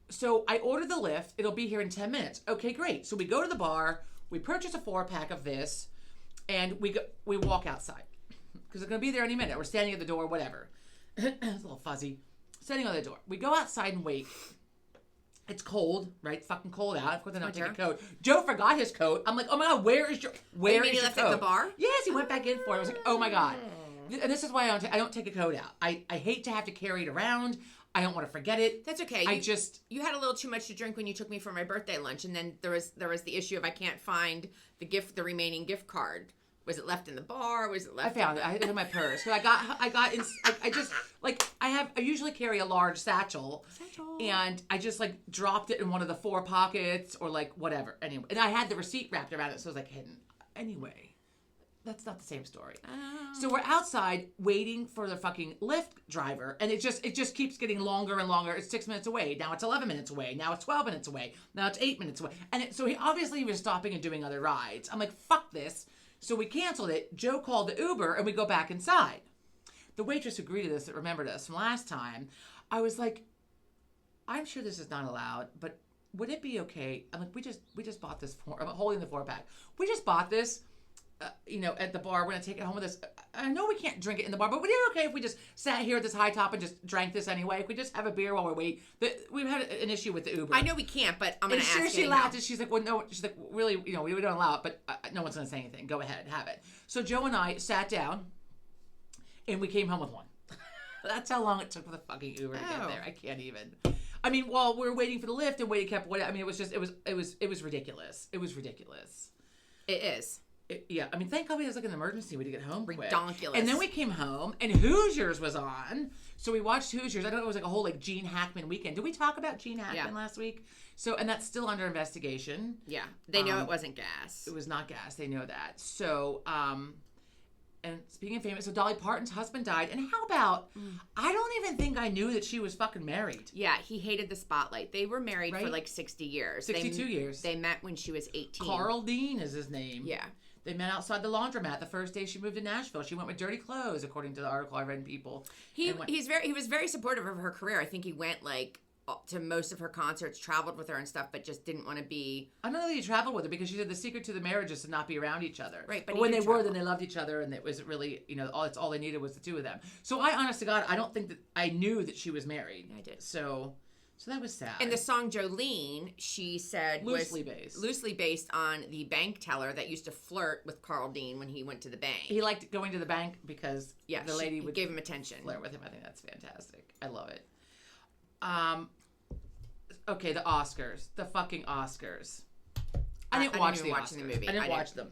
So I order the Lyft. It'll be here in 10 minutes. Okay, great. So we go to the bar. We purchase a 4-pack of this, and we walk outside because it's going to be there any minute. We're standing at the door, whatever. It's a little fuzzy. Standing on the door. We go outside and wait. It's cold, right? It's fucking cold out. Of course, I don't take a coat. Joe forgot his coat. I'm like, oh my God, where is your He coat? left it at the bar? Yes, he went back in for it. I was like, oh my God. And this is why I don't take a coat out. I hate to have to carry it around. I don't want to forget it. That's okay. You had a little too much to drink when you took me for my birthday lunch, and then there was the issue of I can't find the remaining gift card. Was it left in the bar? Was it left? I found it. I had it in my purse. So I usually carry a large satchel, and I just dropped it in one of the 4 pockets or whatever. Anyway, and I had the receipt wrapped around it, so it was hidden. Anyway. That's not the same story. Oh. So we're outside waiting for the fucking Lyft driver, and it just keeps getting longer and longer. It's 6 minutes away. Now it's 11 minutes away. Now it's 12 minutes away. Now it's 8 minutes away. And so he obviously was stopping and doing other rides. I'm like, fuck this. So we canceled it. Joe called the Uber, and we go back inside. The waitress who greeted us, that remembered us from last time, I was like, I'm sure this is not allowed, but would it be okay? I'm like, we just bought this I'm holding the 4-pack. We just bought this. at the bar. We're going to take it home with us. I know we can't drink it in the bar, but we're okay if we just sat here at this high top and just drank this anyway. If we just have a beer while we wait. We've had an issue with the Uber. I know we can't, but I'm going to ask she laughed and she's like, well, no. She's like, really, we don't allow it, but no one's going to say anything. Go ahead, have it. So Joe and I sat down and we came home with one. That's how long it took for the fucking Uber to get there. I can't even. I mean, while we were waiting for the lift and waiting kept waiting. I mean, it was ridiculous. It was ridiculous. It is. Yeah, I mean, thank God we had like an emergency way to get home quick. Redonkulous. And then we came home and Hoosiers was on, so we watched Hoosiers. I don't know, it was like a whole like Gene Hackman weekend. Did we talk about Gene Hackman last week? So, and that's still under investigation. Yeah, they know it wasn't gas. It was not gas. They know that. So, and speaking of famous, so Dolly Parton's husband died. And how about, I don't even think I knew that she was fucking married. Yeah, he hated the spotlight. They were married for like 60 years. 62 years. They met when she was 18. Carl Dean is his name. Yeah. They met outside the laundromat the first day she moved to Nashville. She went with dirty clothes, according to the article I read in People. He was very supportive of her career. I think he went like to most of her concerts, traveled with her and stuff, but just didn't want to be. I don't know that he traveled with her because she said the secret to the marriage is to not be around each other. Right, but when they were, then they loved each other, and it was really, all they needed was the two of them. So I, honest to God, I don't think that I knew that she was married. I did. So that was sad. And the song Jolene, she said, loosely based on the bank teller that used to flirt with Carl Dean when he went to the bank. He liked going to the bank because the lady would give him attention, flirt with him. I think that's fantastic. I love it. Okay, the Oscars, the fucking Oscars. I didn't watch the Oscars. The movie. I didn't watch them.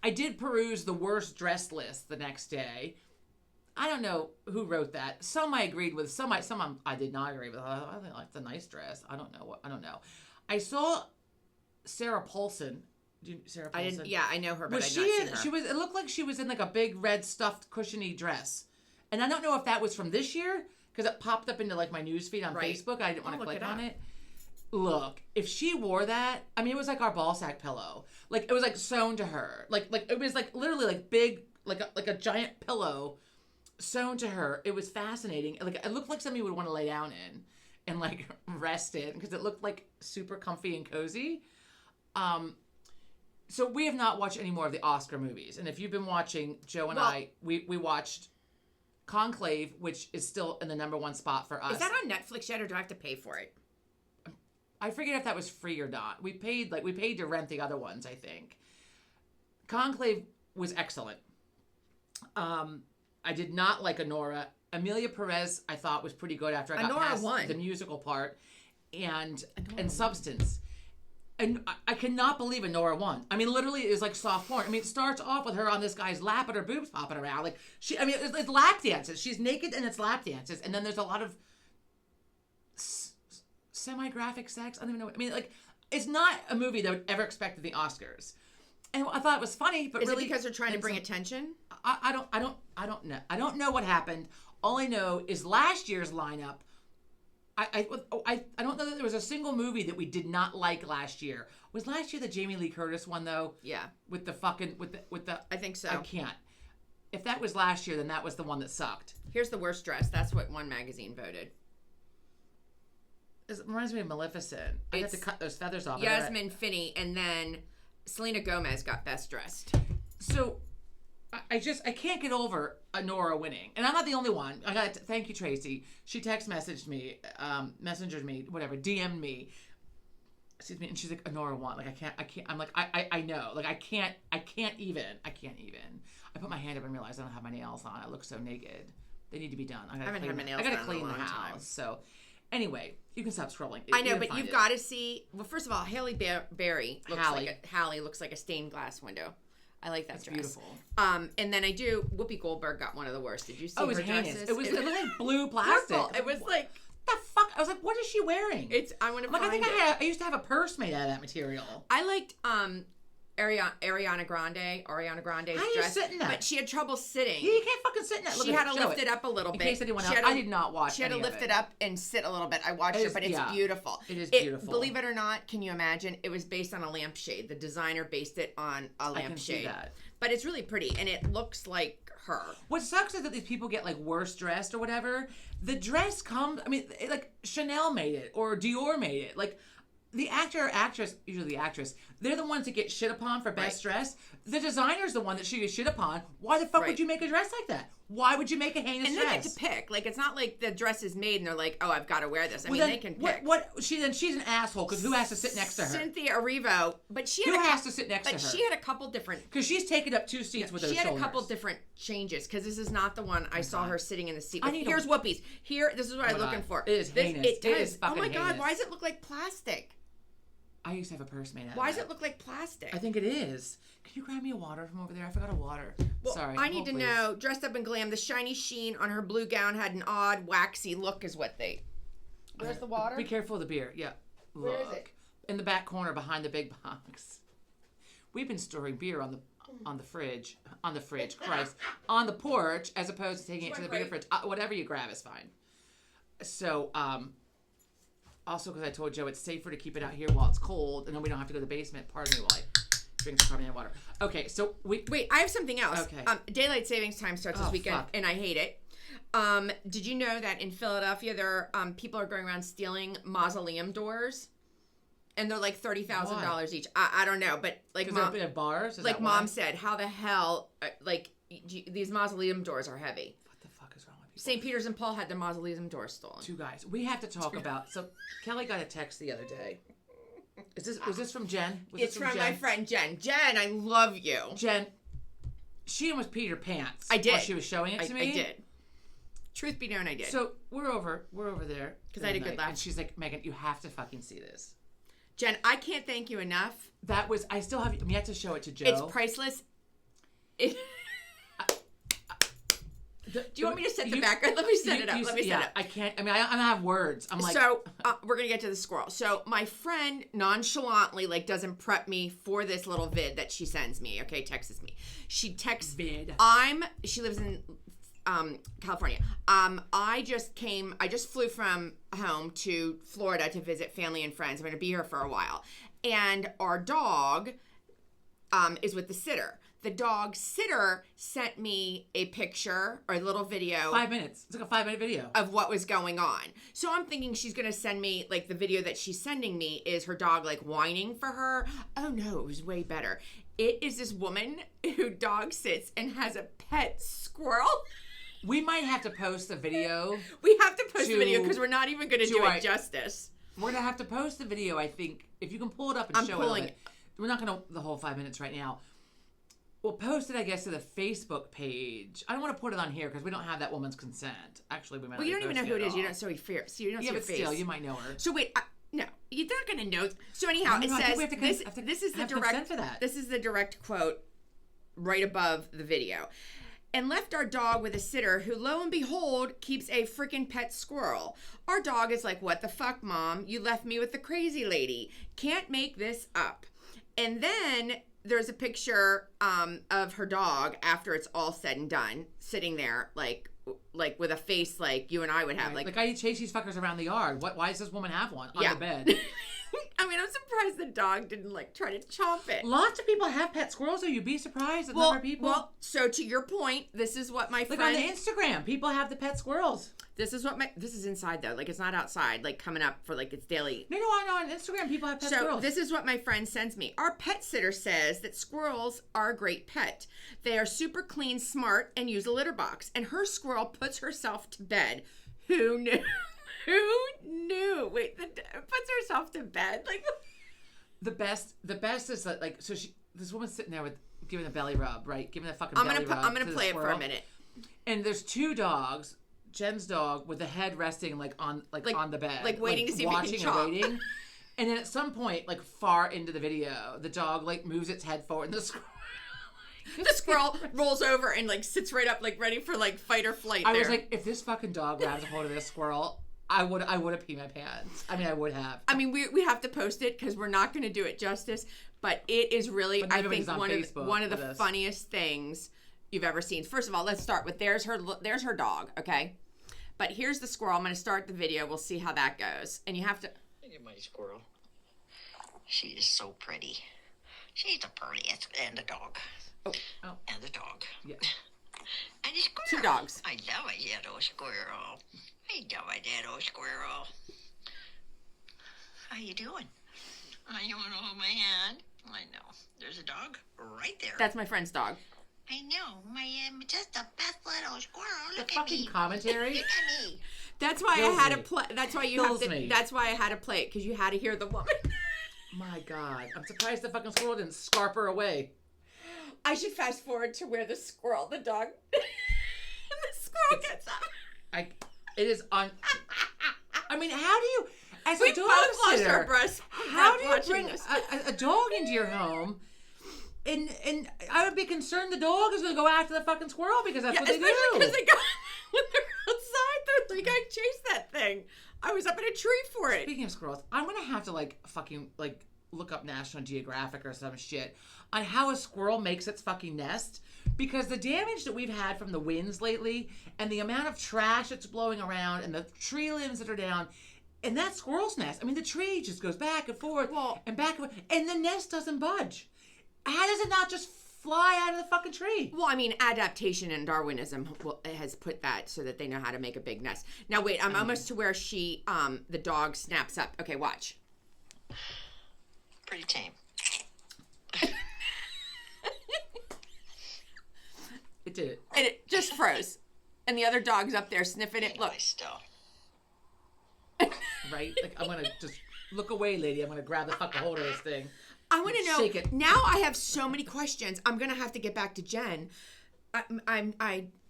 I did peruse the worst dressed list the next day. I don't know who wrote that. Some I agreed with. Some I did not agree with. I think that's a nice dress. I don't know. I saw Sarah Paulson. Do you know Sarah Paulson? I know her, but I've not seen her. She was. It looked like she was in like a big red stuffed cushiony dress, and I don't know if that was from this year because it popped up into like my news feed on Facebook. I didn't want to click on it. Look, if she wore that, I mean, it was like our ball sack pillow. Like it was like sewn to her. Like it was like literally like big, like a giant pillow sewn to her. It was fascinating. Like it looked like somebody would want to lay down in and like rest in because it looked like super comfy and cozy. So we have not watched any more of the Oscar movies. And if you've been watching, Joe and I, we watched Conclave, which is still in the #1 spot for us. Is that on Netflix yet, or do I have to pay for it? I forget if that was free or not. We paid to rent the other ones, I think. Conclave was excellent. I did not like Honora. Amelia Perez, I thought, was pretty good after I got past the musical part and Substance. And I cannot believe Honora won. I mean, literally, it was like soft porn. I mean, it starts off with her on this guy's lap and her boobs popping around. Like it's lap dances. She's naked and it's lap dances. And then there's a lot of semi-graphic sex. I don't even know. I mean, like, it's not a movie that I would ever expect at the Oscars. And I thought it was funny, but is really, it because they're trying to bring attention? I don't know. I don't know what happened. All I know is last year's lineup. I don't know that there was a single movie that we did not like last year. Was last year the Jamie Lee Curtis one though? Yeah. With the I think so. I can't. If that was last year, then that was the one that sucked. Here's the worst dress. That's what one magazine voted. It reminds me of Maleficent. I have to cut those feathers off. Yasmin Finney, and then Selena Gomez got best dressed. So I can't get over Honora winning. And I'm not the only one. Thank you, Tracy. She messengered me, whatever, DM'd me. Excuse me. And she's like, Honora won. Like, I can't. I'm like, I know. Like, I can't even. I put my hand up and realized I don't have my nails on. I look so naked. They need to be done. I haven't had my nails on. I gotta clean the house. Time. So anyway, you can stop scrolling. I know, but you've got to see. Well, first of all, Halle Berry looks like a stained glass window. I like that dress. Beautiful. And then Whoopi Goldberg got one of the worst. Did you see her dresses? It was like blue plastic. Purple. It was like, the fuck? I was like, what is she wearing? I want to find it. I used to have a purse made out of that material. I liked Ariana Grande's dress. How do you sit in that? But she had trouble sitting. You can't fucking sit in that. She had to lift it up a little bit. In case anyone else, I did not watch. She had to lift it up and sit a little bit. I watched it, but it's beautiful. It is beautiful. Believe it or not, can you imagine? It was based on a lampshade. The designer based it on a lampshade. I can see that. But it's really pretty, and it looks like her. What sucks is that these people get like worse dressed or whatever. The dress comes. I mean, like Chanel made it or Dior made it. Like, the actor or actress, usually the actress, they're the ones that get shit upon for best dress. The designer's the one that should get shit upon. Why the fuck would you make a dress like that? Why would you make a heinous dress? And they get to pick. Like, it's not like the dress is made and they're like, oh, I've got to wear this. I mean, they can pick. She's an asshole because who has to sit next to her? Cynthia Erivo, but she had who has to sit next to her? But she had a couple different. Because she's taken up 2 seats with those shoulders. She had a couple different changes because this is not the one I saw her sitting in the seat. Here's a... Whoopi's. This is what I'm looking for. It is heinous. It does. It is fucking heinous. God, why does it look like plastic? I used to have a purse made out of Why does it look like plastic? I think it is. Can you grab me a water from over there? I forgot a water. Well, Sorry. I need to know, dressed up in glam, the shiny sheen on her blue gown had an odd, waxy look is what they... Where's the water? Be careful of the beer. Yeah. Where is it? In the back corner behind the big box. We've been storing beer on the fridge, Christ, on the porch, as opposed to taking it to the bigger fridge. Whatever you grab is fine. So, also, because I told Joe it's safer to keep it out here while it's cold, and then we don't have to go to the basement. Pardon me while I drink some carbonated water. Okay, so Wait, I have something else. Okay. Daylight savings time starts this weekend, and I hate it. Did you know that in Philadelphia, there are, people are going around stealing mausoleum doors? And they're like $30,000 each. I don't know, but like Mom... Because bars? Like Mom said, how the hell, these mausoleum doors are heavy. St. Peter's and Paul had their mausoleum doors stolen. 2 guys. We have to talk about... So, Kelly got a text the other day. Was this from Jen? It's from my friend Jen. Jen, I love you. Jen, she almost peed her pants. I did. While she was showing it to me. I did. Truth be known, I did. So, we're over there. Because I had a good laugh. And she's like, Megan, you have to fucking see this. Jen, I can't thank you enough. I still have yet to show it to Joe. It's priceless. Do you want me to set the background? Let me set it up. Let me set it up. I can't. I mean, I don't have words. I'm like... So, we're going to get to the squirrel. So, my friend nonchalantly, doesn't prep me for this little vid that she sends me, okay? Texts me. She texts... Vid. She lives in California. I just flew from home to Florida to visit family and friends. I'm going to be here for a while. And our dog is with the sitter. The dog sitter sent me a picture or a little video. 5 minutes. It's like a 5-minute video. Of what was going on. So I'm thinking she's going to send me, the video that she's sending me is her dog, whining for her. Oh, no, it was way better. It is this woman who dog sits and has a pet squirrel. We might have to post the video. We have to post the video because we're not even going to do it justice. We're going to have to post the video, I think. If you can pull it up and show it. We're not going to the whole 5 minutes right now. We'll post it, I guess, to the Facebook page. I don't want to put it on here because we don't have that woman's consent. Actually, we might. Well, you don't even know who it is. You don't see her face. You don't see her face. Still, you might know her. So wait, no, you're not going to know. So anyhow, it says this is the direct. This is the direct quote right above the video. And left our dog with a sitter who, lo and behold, keeps a freaking pet squirrel. Our dog is like, what the fuck, Mom? You left me with the crazy lady. Can't make this up. And then there's a picture of her dog after it's all said and done, sitting there like with a face like you and I would have. Right. Like I chase these fuckers around the yard. Why does this woman have one on the bed? I mean, I'm surprised the dog didn't try to chomp it. Lots of people have pet squirrels, though. You'd be surprised at the number of people. Well, so to your point, this is what my friend... on the Instagram, people have the pet squirrels. This is inside, though. It's not outside, coming up for, its daily... No, I know. On Instagram, people have pet squirrels. So this is what my friend sends me. Our pet sitter says that squirrels are a great pet. They are super clean, smart, and use a litter box. And her squirrel puts herself to bed. Who knew? Who knew? Wait, puts herself to bed. The best is that this woman's sitting there giving a belly rub, right? Giving a fucking belly rub. I'm gonna play it for a minute. And there's 2 dogs. Jen's dog with the head resting on the bed, waiting to see if it can chomp. And waiting. And then at some point, far into the video, the dog moves its head forward, and the squirrel rolls over and sits right up, ready for fight or flight. I was like, if this fucking dog grabs a hold of this squirrel, I would have peed my pants. I mean, I would have. I mean, we have to post it because we're not going to do it justice. But it is really, I think, one of the funniest things you've ever seen. First of all, let's start with there's her dog, okay? But here's the squirrel. I'm going to start the video. We'll see how that goes. And you have to... Look at my squirrel. She is so pretty. She's the prettiest. And the dog. Oh. And the dog. Yeah. And the squirrel. 2 dogs. I love a little squirrel. I love a little squirrel. How you doing? You want to hold my hand? I know. There's a dog right there. That's my friend's dog. I know. My just the best little squirrel. The Look at fucking me. commentary. Look at me. That's why Kills I had to me. play. That's why you Kills have to. me. That's why I had to play it because you had to hear the woman. My God, I'm surprised the fucking squirrel didn't scarp her away. I should fast forward to where the dog, the squirrel gets up. It is on. I mean, how do you, as We a dog both lost sitter, our breath. how do you watching bring this. a dog into your home? And I would be concerned the dog is going to go after the fucking squirrel because that's Yeah, what they especially do. because they go when they're outside. They're like, I chased that thing. I was up in a tree for it. Speaking of squirrels, I'm gonna have to fucking look up National Geographic or some shit on how a squirrel makes its fucking nest, because the damage that we've had from the winds lately and the amount of trash that's blowing around and the tree limbs that are down, and that squirrel's nest. I mean, the tree just goes back and forth and back and forth, and the nest doesn't budge. How does it not just fly out of the fucking tree? Well, I mean, adaptation and Darwinism has put that so that they know how to make a big nest. Now, wait, I'm almost to where the dog snaps up. Okay, watch. Pretty tame. It did it. And it just froze. And the other dog's up there sniffing it. Look. Anyway, still. Right? I'm gonna just look away, lady. I'm gonna grab the fucking hold of this thing. I want to know. Shake it. Now I have so many questions. I'm gonna have to get back to Jen. I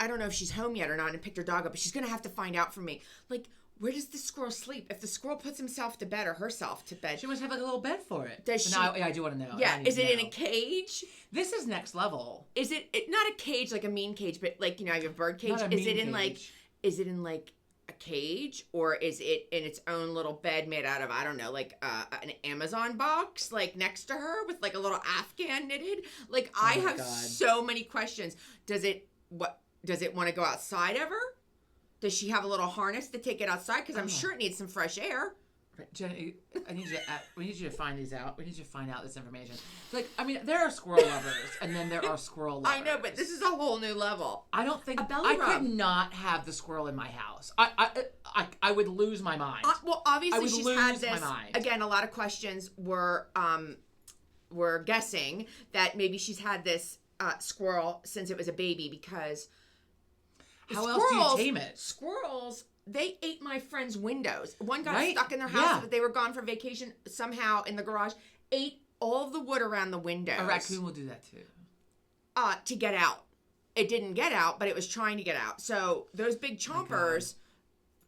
don't know if she's home yet or not and picked her dog up, but she's gonna have to find out from me. Like, where does the squirrel sleep? If the squirrel puts himself to bed or herself to bed, She must have a little bed for it. Does Now, she- I do want to know. yeah, I need is to it in know. a cage? This is next level. Is it not a cage like a mean cage, but like you have a bird cage? Not a Is it mean in cage. is it in like a cage, or is it in its own little bed made out of, I don't know, like an Amazon box, like next to her with like a little Afghan knitted? Like, I Oh my have God. so many questions. Does it want to go outside ever? Does she have a little harness to take it outside? Because I'm sure it needs some fresh air. Right, Jen, I need you to. We need you to find these out. We need you to find out this information. There are squirrel lovers, and then there are squirrel lovers. I know, but this is a whole new level. I don't think A belly I rub. could not have the squirrel in my house. I would lose my mind. Well, I obviously would she's lose had my this. mind. Again, a lot of questions were guessing that maybe she's had this squirrel since it was a baby, because How else do you tame it? Squirrels, they ate my friend's windows. One got Right? stuck in their house, Yeah. but they were gone for vacation somehow in the garage, ate all of the wood around the windows. A raccoon will do that too. To get out. It didn't get out, but it was trying to get out. So those big chompers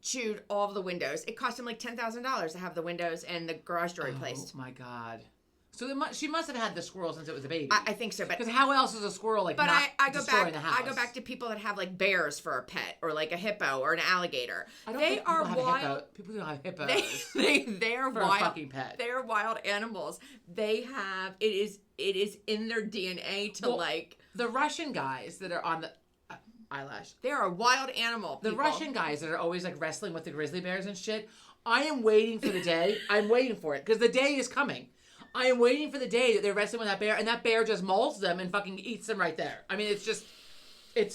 chewed all of the windows. It cost them like $10,000 to have the windows and the garage door replaced. Oh my God. So she must have had the squirrel since it was a baby. I think so, but Because how else is a squirrel But not I go destroying back. the house? I go back to people that have like bears for a pet, or like a hippo or an alligator. I don't They think people are have wild. People don't have hippos. They are For a wild. fucking pet. They are wild animals. They have it is in their DNA to Well, like. The Russian guys that are on the eyelash. They are a wild animal. The people. Russian guys that are always like wrestling with the grizzly bears and shit. I am waiting for the day. I'm waiting for it because the day is coming. I am waiting for the day that they're wrestling with that bear and that bear just mauls them and fucking eats them right there. I mean, it's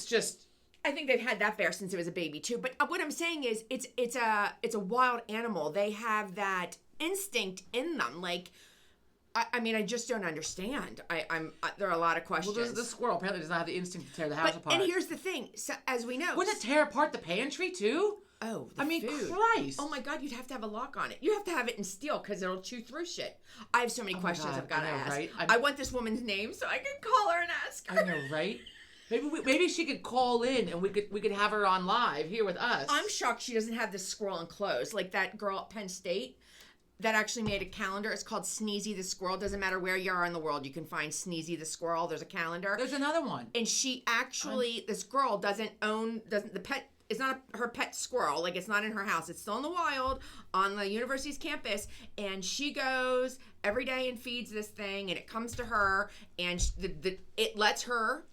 just. I think they've had that bear since it was a baby too. But what I'm saying is, it's a wild animal. They have that instinct in them. Like, I mean, I just don't understand. There are a lot of questions. Well, the squirrel apparently does not have the instinct to tear the house apart. And here's the thing. So, as we know, Wouldn't it tear apart the pantry too? oh, the I mean, food. Christ. Oh my God, you'd have to have a lock on it. You have to have it in steel because it'll chew through shit. I have so many questions God, I've got to I know, ask. right? I want this woman's name so I can call her and ask her. I know, right? Maybe she could call in and we could have her on live here with us. I'm shocked she doesn't have this squirrel enclosed. Like that girl at Penn State that actually made a calendar. It's called Sneezy the Squirrel. Doesn't matter where you are in the world, you can find Sneezy the Squirrel. There's a calendar. There's another one. And she actually, this girl it's not her pet squirrel. Like, it's not in her house. It's still in the wild on the university's campus. And she goes every day and feeds this thing, and it comes to her, and it lets her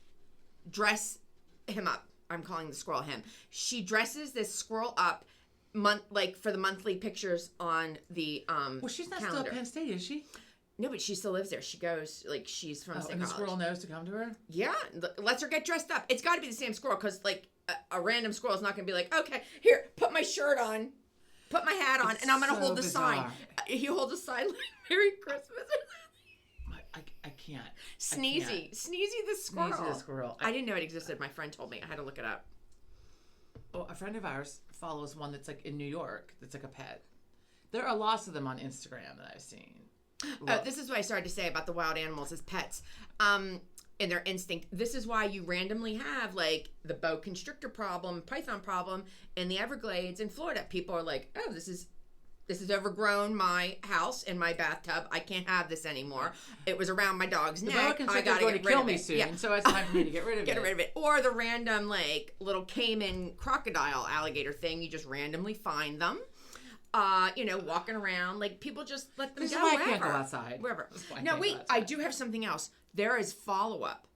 dress him up. I'm calling the squirrel him. She dresses this squirrel up for the monthly pictures on the Well, she's not calendar. still at Penn State, is she? No, but she still lives there. She goes, like, she's from St. And the College. squirrel knows to come to her? Yeah, lets her get dressed up. It's got to be the same squirrel because, like, a random squirrel is not going to be like, okay, here, put my shirt on, put my hat on, and I'm going to so hold the sign. bizarre. He holds a sign like Merry Christmas. I can't. Sneezy the squirrel. Sneezy the squirrel. I didn't know it existed. My friend told me. I had to look it up. Oh, a friend of ours follows one that's like in New York. That's like a pet. There are lots of them on Instagram that I've seen. This is what I started to say about the wild animals as pets. And their instinct. This is why you randomly have like the boa constrictor problem, python problem in the Everglades in Florida. People are like, oh, this is overgrown my house and my bathtub. I can't have this anymore. It was around my dog's neck. boa constrictor I gotta going get to rid kill of me it. soon, Yeah. so it's time for me to get rid of it. Get rid of it. Or the random like little caiman crocodile alligator thing. You just randomly find them. Walking around. Like people just let them This go is why wherever. I can't go outside. Wherever. This is why I No, can't wait. go I outside. do have something else. There is follow-up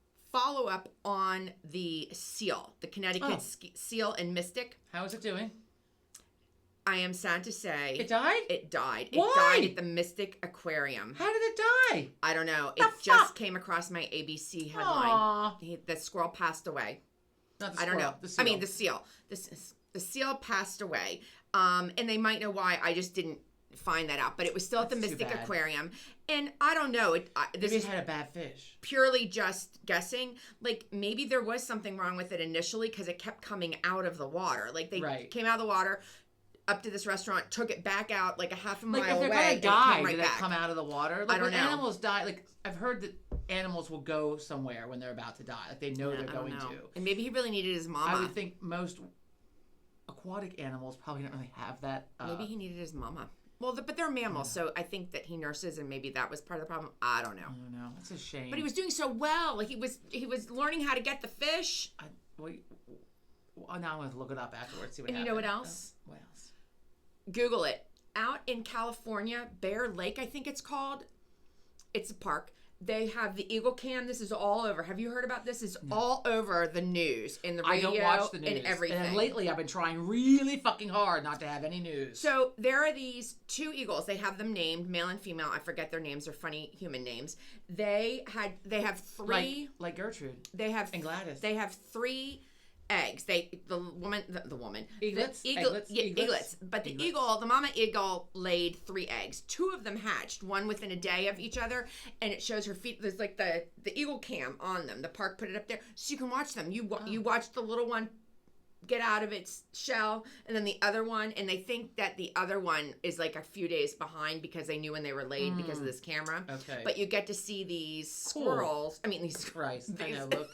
on the seal, the Connecticut seal and Mystic. How is it doing? I am sad to say It died? It died. It Why? died at the Mystic Aquarium. How did it die? I don't know. The It just fuck? came across my ABC headline. Aw. The squirrel passed away. Not the I don't know. squirrel, the seal. I mean, the seal. The seal passed away. And they might know why. I just didn't find that out. But it was still at the That's too Mystic bad. Aquarium. And I don't know. This Maybe is it had a bad fish. purely just guessing. Like maybe there was something wrong with it initially because it kept coming out of the water. Like they Right. came out of the water up to this restaurant, took it back out like a half a mile Like if they're away, gonna and die, it came right do they back. come out of the water? Like I don't when know. animals die, like I've heard that animals will go somewhere when they're about to die. Like they know Yeah, they're I don't going know. to. And maybe he really needed his mama. I would think most aquatic animals probably don't really have that. Maybe he needed his mama. Well, but they're mammals, so I think that he nurses, and maybe that was part of the problem. I don't know. I don't know. That's a shame. But he was doing so well. Like he was learning how to get the fish. Well, now I'm going to look it up afterwards. See what And you know what else? What else? Google it. Out in California, Bear Lake, I think it's called. It's a park. They have the Eagle Cam. This is all over. Have you heard about this? It's all over the news, in the radio, I don't watch the news. and everything. And lately I've been trying really fucking hard not to have any news. So there are these two eagles. They have them named, male and female. I forget their names. They're funny human names. They have three. Like Gertrude. They have and Gladys. They have three eggs. The woman. Eaglets? The eagle, Eaglets? yeah, Eaglets? eaglets. But the Eaglets. eagle, the mama eagle, laid 3 eggs. 2 of them hatched, one within a day of each other, and it shows her feet. There's like the eagle cam on them. The park put it up there so you can watch them. You watch the little one get out of its shell, and then the other one, and they think that the other one is like a few days behind because they knew when they were laid because of this camera. Okay. But you get to see these Cool. squirrels. I mean, these Christ. I these- know. Look.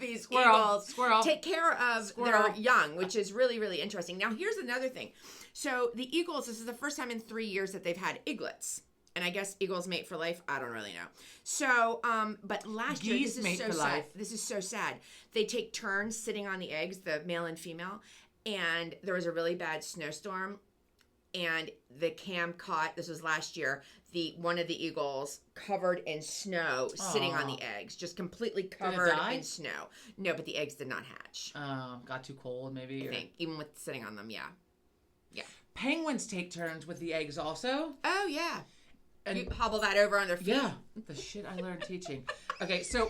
these Squirrel. eagles take care of Squirrel. their young, which is really, really interesting. Now, here's another thing. So the eagles, this is the first time in 3 years that they've had eaglets. And I guess eagles mate for life. I don't really know. So, but last year, Geese this mate is so for sad. life. This is so sad. They take turns sitting on the eggs, the male and female. And there was a really bad snowstorm. And the cam caught, this was last year, one of the eagles covered in snow sitting on the eggs, just completely covered die? in snow. No, but the eggs did not hatch. Got too cold, maybe. I think, even with sitting on them, yeah. Penguins take turns with the eggs also. Oh, yeah. And You hobble that over on their feet. yeah, the shit I learned teaching. Okay, so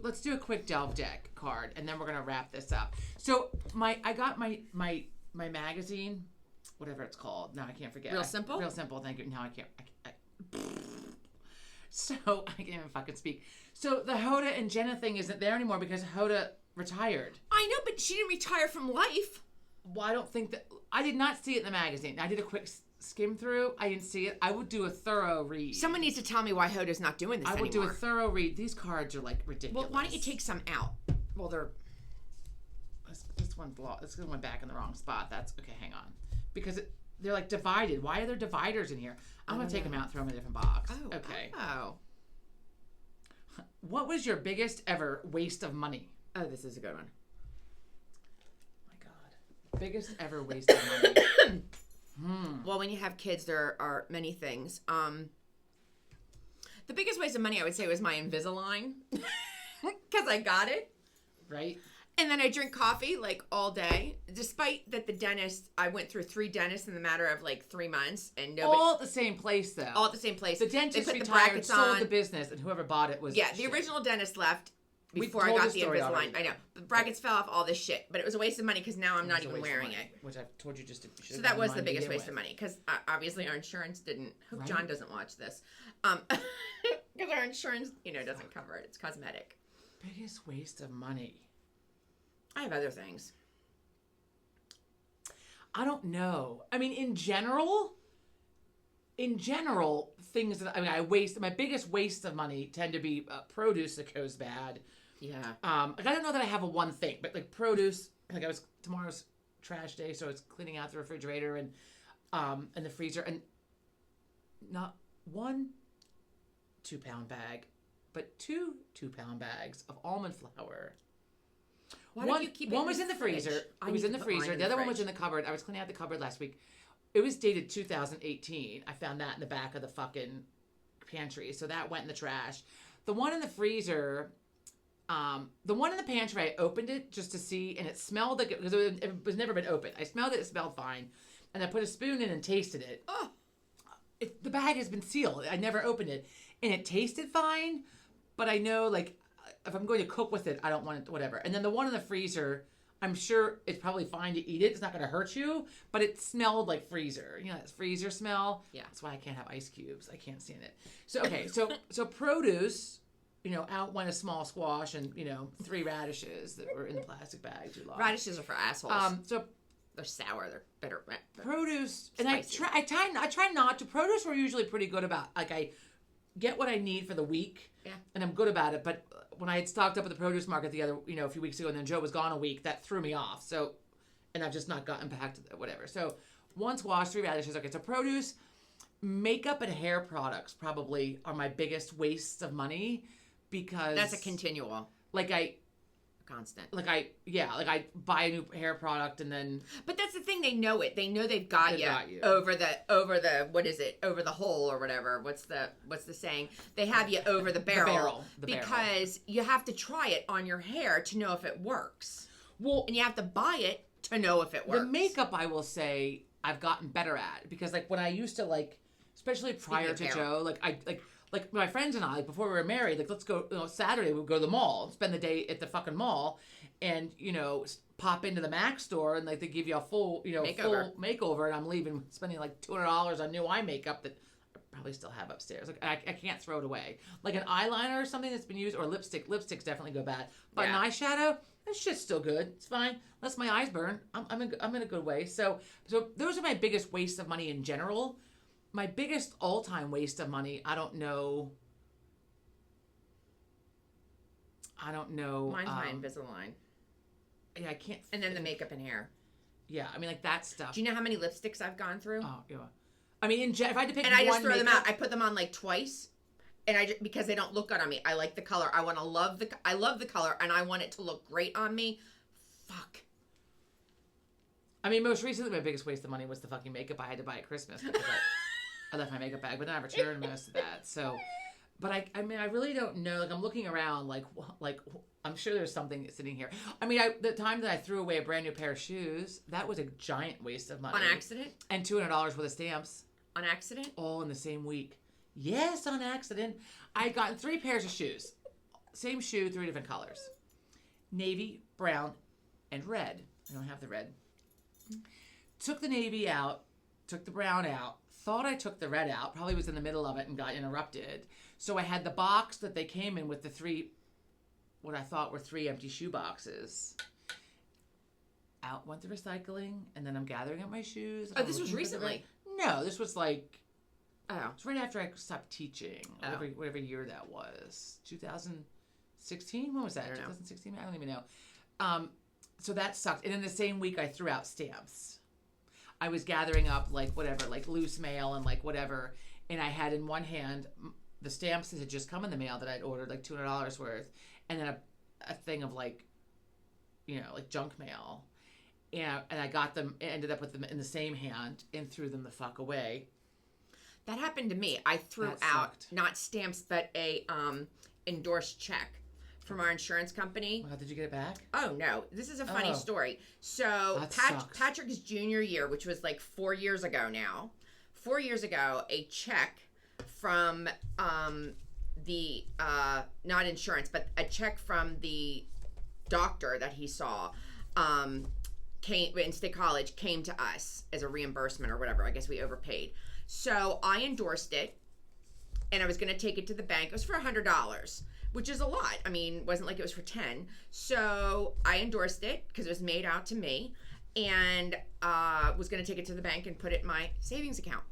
let's do a quick delve deck card, and then we're gonna wrap this up. So I got my magazine, whatever it's called. Now I can't forget. Real Simple? Real Simple. Thank you. Now I can't. So I can't even fucking speak. So the Hoda and Jenna thing isn't there anymore because Hoda retired. I know, but she didn't retire from life. Well, I don't think that I did not see it in the magazine. I did a quick skim through. I didn't see it. I would do a thorough read. Someone needs to tell me why Hoda's not doing this I would anymore. do a thorough read. These cards are like ridiculous. Well, why don't you take some out? Well, they're... This one went back in the wrong spot. That's okay. Hang on, because they're like divided. Why are there dividers in here? I'm gonna take them out, and throw them in a different box. Oh, okay. Oh. What was your biggest ever waste of money? Oh, this is a good one. My God, biggest ever waste of money. Well, when you have kids, there are many things. The biggest waste of money, I would say, was my Invisalign. Because I got it. Right. And then I drink coffee like all day. Despite that I went through 3 dentists in the matter of like 3 months. And nobody... All at the same place, though. All at the same place. The dentist They put the retired, brackets sold on. the business, and whoever bought it was Yeah, the shit. original dentist left. before I told got this the story Invisalign. already. I know. But brackets fell off, all this shit. But it was a waste of money because now I'm not even wearing it. Which I told you just to. So that was the biggest waste of money because obviously our insurance didn't. Hope John doesn't watch this, because our insurance, doesn't cover it. It's cosmetic. Biggest waste of money. I have other things. I don't know. I mean, in general, things that I waste. My biggest waste of money tend to be produce that goes bad. Yeah. I don't know that I have a one thing, but like produce. Like tomorrow's trash day, so it's cleaning out the refrigerator and the freezer, and not 1 2-pound bag, but 2 2-pound bags of almond flour. Why don't you keep it one in was the in the fridge? freezer. I It was need in to the put mine freezer. in The the other one was fridge. in the cupboard. I was cleaning out the cupboard last week. It was dated 2018. I found that in the back of the fucking pantry. So that went in the trash. The one in the freezer, the one in the pantry, I opened it just to see, and it smelled like because it was never been opened. I smelled it. It smelled fine. And I put a spoon in and tasted it. Oh. The bag has been sealed. I never opened it. And it tasted fine. But I know, like, if I'm going to cook with it, I don't want it, whatever. And then the one in the freezer, I'm sure it's probably fine to eat it. It's not going to hurt you, but it smelled like freezer. You know, that freezer smell? Yeah. That's why I can't have ice cubes. I can't stand it. So, okay, so produce, out went a small squash and, 3 radishes that were in the plastic bag too long. Radishes are for assholes. So they're sour. They're bitter. produce, and Spicy. I try not to. Produce we're usually pretty good about. Like, I get what I need for the week, Yeah. and I'm good about it. But when I had stocked up at the produce market a few weeks ago, and then Joe was gone a week, that threw me off. So, and I've just not gotten back to whatever. So, 1 squash, 3 radishes. Okay, so produce, makeup, and hair products probably are my biggest wastes of money because That's a continual, constant. I buy a new hair product and then But that's the thing. They know it. They know they've got They've you got you. over the what is it? Over the hole or whatever. What's the saying? They have you over the barrel. The barrel. Because you have to try it on your hair to know if it works. well, And you have to buy it to know if it works. the makeup, I will say, I've gotten better at because, like, when I used to, especially prior to hair. Joe, like my friends and I, before we were married, let's go. Saturday we'd go to the mall, spend the day at the fucking mall, and pop into the Mac store and they give you a full Makeover. full makeover, and I'm leaving spending like $200 on new eye makeup that I probably still have upstairs. Like I can't throw it away. Like an eyeliner or something that's been used, or lipstick. Lipsticks definitely go bad, but Yeah. an eyeshadow. That shit's still good. It's fine. Unless my eyes burn, I'm in a good way. So those are my biggest wastes of money in general. My biggest all-time waste of money, I don't know. Mine's my Invisalign. Yeah, I can't. And then the makeup and hair. Yeah, I mean, like that stuff. Do you know how many lipsticks I've gone through? Oh, yeah. I mean, if I had to pick And I just one throw them makeup- out. I put them on twice, and because they don't look good on me. I like the color. I love the color, and I want it to look great on me. Fuck. I mean, most recently, my biggest waste of money was the fucking makeup I had to buy at Christmas because I left my makeup bag, but then I returned most of that. So, but I mean, I really don't know. Like, I'm looking around, like I'm sure there's something sitting here. I mean, the time that I threw away a brand new pair of shoes, that was a giant waste of money. On accident? And $200 worth of stamps. On accident? All in the same week. Yes, on accident. I had gotten 3 pairs of shoes. Same shoe, 3 different colors. Navy, brown, and red. I don't have the red. Took the navy out, took the brown out, thought I took the red out, probably was in the middle of it and got interrupted. So I had the box that they came in with the 3, what I thought were 3 empty shoe boxes. Out went the recycling, and then I'm gathering up my shoes. Oh, this was recently? No, this was like... Oh. It's right after I stopped teaching, Oh. whatever year that was. 2016? When was that? I don't know. 2016? I don't even know. So that sucked. And in the same week, I threw out stamps. I was gathering up, loose mail and, whatever. And I had in one hand the stamps that had just come in the mail that I'd ordered, $200 worth. And then a thing of, junk mail. And I got them, ended up with them in the same hand and threw them the fuck away. That happened to me. I threw That out sucked. not stamps, but a endorsed check from our insurance company. Wow, did you get it back? Oh no, this is a funny Oh. story. So That sucks. Patrick's junior year, which was 4 years ago now. 4 years ago, a check from the not insurance, but a check from the doctor that he saw came in State College, came to us as a reimbursement or whatever. I guess we overpaid. So I endorsed it, and I was going to take it to the bank. It was for $100, which is a lot. I mean, it wasn't like it was for 10. So I endorsed it because it was made out to me, and was going to take it to the bank and put it in my savings account.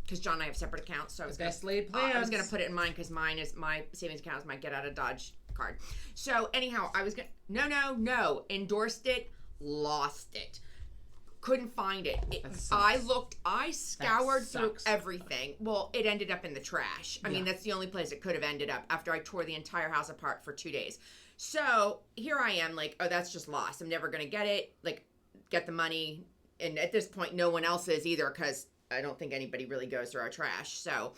Because John and I have separate accounts, so I was Best laid plans. I was going to put it in mine because mine is my savings account is my Get Out of Dodge card. So anyhow, I was going to no, endorsed it, lost it. Couldn't find it. I scoured through everything. Well, it ended up in the trash. I mean, that's the only place it could have ended up after I tore the entire house apart for 2 days. So here I am like, oh, that's just lost. I'm never going to get it, like get the money. And at this point, no one else is either because I don't think anybody really goes through our trash. So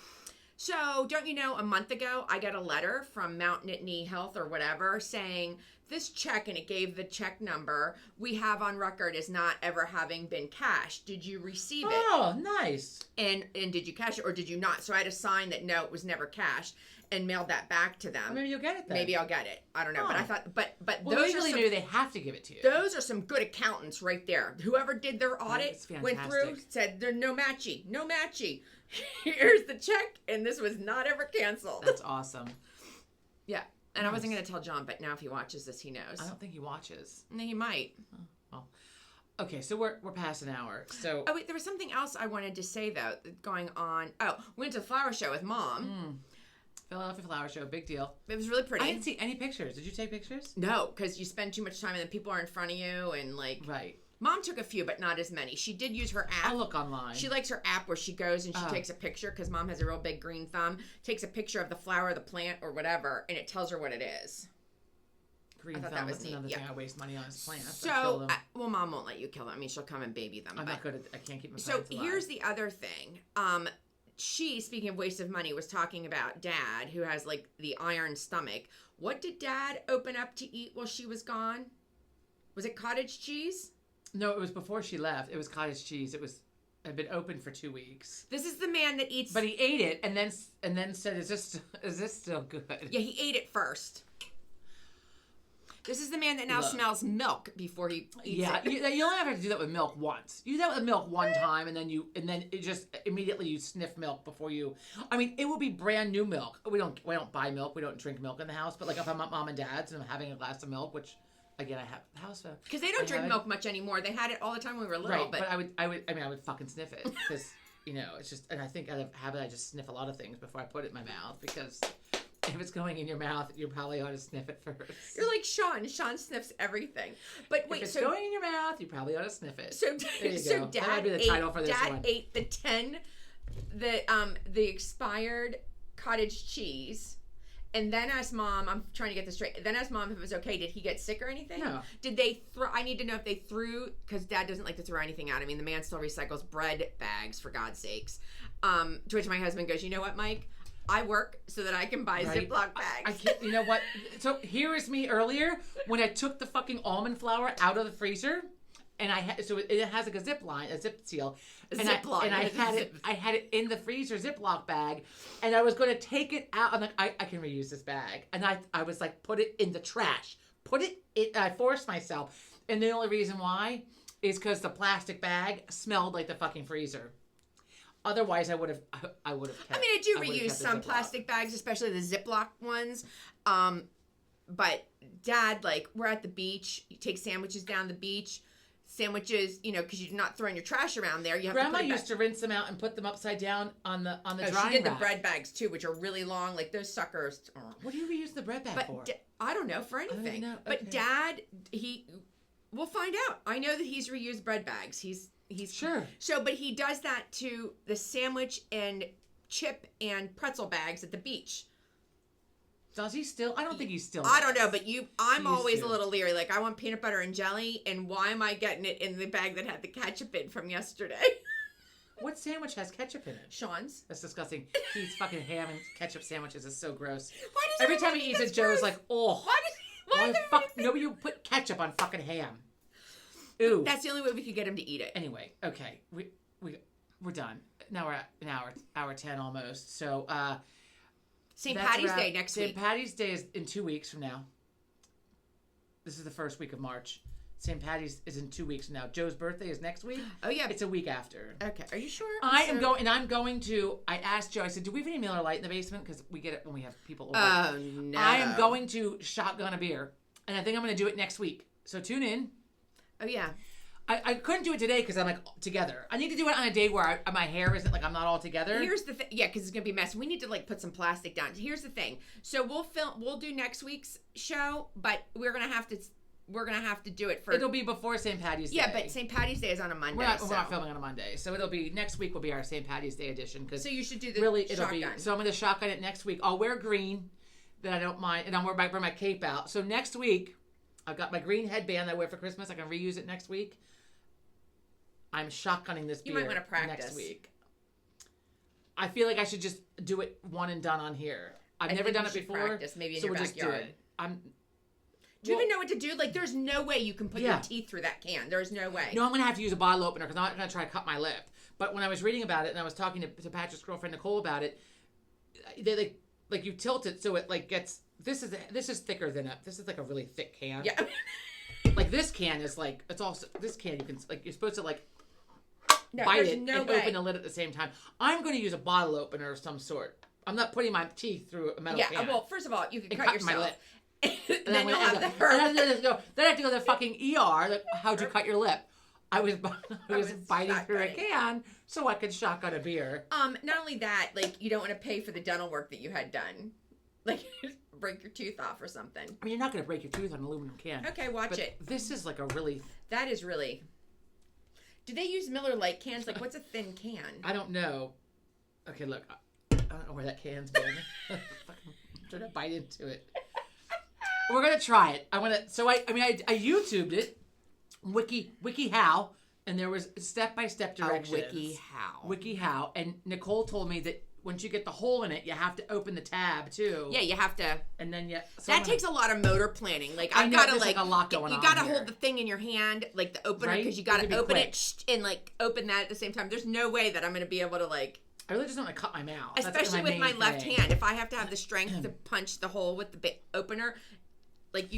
don't you know, a month ago, I got a letter from Mount Nittany Health or whatever saying this check, and it gave the check number we have on record as not ever having been cashed. Did you receive it? Oh, nice. And did you cash it or did you not? So I had to sign that no, it was never cashed and mailed that back to them. Well, maybe you'll get it then. Maybe I'll get it. I don't know. But I thought, but well, those legally, are some, maybe they have to give it to you. those are some good accountants right there. Whoever did their audit went through, said there's no matchy. Here's the check, and this was not ever canceled. That's awesome. Yeah. And I wasn't going to tell John, but now if he watches this, he knows. I don't think he watches. No, he might. Oh, well. Okay, so we're past an hour. So oh wait, there was something else I wanted to say though going on. Oh, we went to the flower show with Mom. Philadelphia Flower Show, big deal. It was really pretty. I didn't see any pictures. Did you take pictures? No, because you spend too much time and then people are in front of you and like. Right. Mom took a few, but not as many. She did use her app. I'll look online. She likes her app where she goes and she takes a picture because Mom has a real big green thumb. Takes a picture of the flower, the plant, or whatever, and it tells her what it is. Green thumb. That's another thing I waste money on is plants. So, well, Mom won't let you kill them. I mean, she'll come and baby them. I'm not good at. I can't keep my So plants alive. here's the other thing. She, speaking of waste of money, was talking about Dad, who has like the iron stomach. What did Dad open up to eat while she was gone? Was it cottage cheese? No, it was before she left. It was cottage cheese. It had been open for 2 weeks. This is the man that eats. But he ate it and then said, "Is this still good?" Yeah, he ate it first. This is the man that now smells milk before he eats it. Yeah, you only have to do that with milk once. You do that with milk one time, and then it just immediately you sniff milk before you. I mean, it will be brand new milk. We don't buy milk. We don't drink milk in the house. But like if I'm at Mom and Dad's and I'm having a glass of milk, which again I have the house because they don't drink milk much anymore. They had it all the time when we were little. Right, but I would fucking sniff it because it's just, and I think out of habit I just sniff a lot of things before I put it in my mouth because. If it's going in your mouth, you probably ought to sniff it first. You're like Sean. Sean sniffs everything. But wait, if it's going in your mouth, you probably ought to sniff it. So Dad be the title for this one. Ate the 10, the expired cottage cheese, and then asked Mom. I'm trying to get this straight. Then asked Mom if it was okay. Did he get sick or anything? No. Did they throw? I need to know if they threw because Dad doesn't like to throw anything out. I mean, the man still recycles bread bags for God's sakes. To which my husband goes, "You know what, Mike? I work so that I can buy Ziploc bags." I can't, you know what? So here is me earlier when I took the fucking almond flour out of the freezer, and it has like a zip line, a zip seal, and I had it in the freezer Ziploc bag, and I was going to take it out. I'm like, I can reuse this bag, and I was like, put it in the trash. I forced myself, and the only reason why is because the plastic bag smelled like the fucking freezer. Otherwise, I would have kept. I mean, I do reuse some plastic bags, especially the Ziploc ones. But Dad, like, we're at the beach. You take sandwiches down the beach. Sandwiches, because you're not throwing your trash around there. You have Grandma to put used to rinse them out and put them upside down on the drying she did rack. the bread bags too, which are really long, like those suckers. What do you reuse the bread bag for? I don't know, for anything. Okay. But Dad, we'll find out. I know that he's reused bread bags. He's sure. So, but he does that to the sandwich and chip and pretzel bags at the beach. Does he still? I don't think he still. I don't know, but I'm always a little leery. Like, I want peanut butter and jelly, and why am I getting it in the bag that had the ketchup in from yesterday? What sandwich has ketchup in it? Sean's. That's disgusting. He eats fucking ham and ketchup sandwiches. It's so gross. Why does every time he eats it, Joe's like, "Oh, why the fuck? Nobody would put ketchup on fucking ham." Ooh. That's the only way we could get him to eat it. Anyway, okay, we're done. Now we're at an hour 10 almost. So St. That's Patty's wrap. Day next St. week. Patty's Day is in 2 weeks from now. This is the first week of March. St. Patty's is in 2 weeks from now. Joe's birthday is next week. Oh yeah, It's a week after. okay. Are you sure? I'm going to. I asked Joe. I said, "Do we have any Miller Lite in the basement? Because we get it when we have people over." Oh no. I am going to shotgun a beer, and I think I'm going to do it next week. So tune in. Oh yeah. I couldn't do it today because I'm like together. I need to do it on a day where my hair isn't like I'm not all together. Here's the thing. Yeah, because it's gonna be a mess. We need to like put some plastic down. Here's the thing. So we'll do next week's show, but we're gonna have to do it for. It'll be before St. Patty's Day. Yeah, but St. Patty's Day is on a Monday. We're not filming on a Monday, so it'll be next week. Will be our St. Patty's Day edition. Because So you should do the really it'll shotgun. be. So I'm going to shotgun it next week. I'll wear green, that I don't mind, and I'll wear my cape out. So next week, I've got my green headband that I wear for Christmas. I can reuse it next week. I'm shotgunning this beer. You might want to practice next week. I feel like I should just do it one and done on here. I've never think done you it should before. practice, maybe in so your we'll just do backyard. it. Do you even know what to do? Like, there's no way you can put your teeth through that can. There's no way. No, I'm going to have to use a bottle opener because I'm not going to try to cut my lip. But when I was reading about it and I was talking to Patrick's girlfriend Nicole about it, they like you tilt it so it like gets. This is thicker than this is like a really thick can. Yeah. Like this can is like it's also this can you can like you're supposed to like No, bite there's it no and way. open the lid at the same time. I'm going to use a bottle opener of some sort. I'm not putting my teeth through a metal Yeah. can. Well, first of all, you can and cut cut my yourself. lip. and And then you'll have the and hurt. then I have to go to the fucking ER. Like, how'd you cut your lip? I was biting through a shotgunning. can so I could shotgun a beer. Not only that, like, you don't want to pay for the dental work that you had done. Like, break your tooth off or something. I mean, you're not going to break your tooth on an aluminum can. Okay, watch But it. this is like a really... That is really... Do they use Miller Lite cans? Like, what's a thin can? I don't know. Okay, look. I don't know where that can's been. I'm trying to bite into it. We're going to try it. I YouTubed it. WikiHow. And there was step-by-step directions. WikiHow. And Nicole told me that once you get the hole in it, you have to open the tab, too. Yeah, you have to... And then That takes a lot of motor planning. Like, I I've know, got to there's, like a lot going you on got to here. hold the thing in your hand, like the opener, Right? because you got It'd to be open quick. it and like open that at the same time. There's no way that I'm going to be able to like, I really just don't want to cut my mouth. That's especially with main my left thing. hand. If I have to have the strength to punch the hole with the opener, like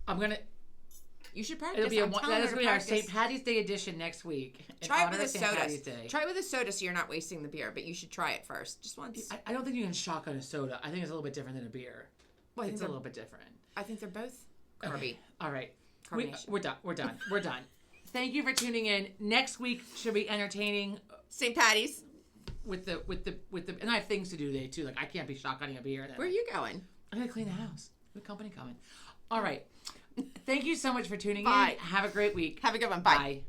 I'm going to... you should practice. It'll be I'm telling that her is to going to be our practice. St. Patty's Day edition next week. in Try it honor with a of St. soda. Patty's Day. Try it with a soda so you're not wasting the beer. But you should try it first, just once. I don't think you can shotgun a soda. I think it's a little bit different than a beer. Well, It's a little bit different. I think they're both carby. Okay. All right. Carbonation. We're done. Thank you for tuning in. Next week should be entertaining St. Patty's. with the and I have things to do today too. Like I can't be shotgunning a beer. And Where are you going? I'm gonna clean the house. We have company coming. All right. Thank you so much for tuning Bye. in. Have a great week. Have a good one. Bye. Bye.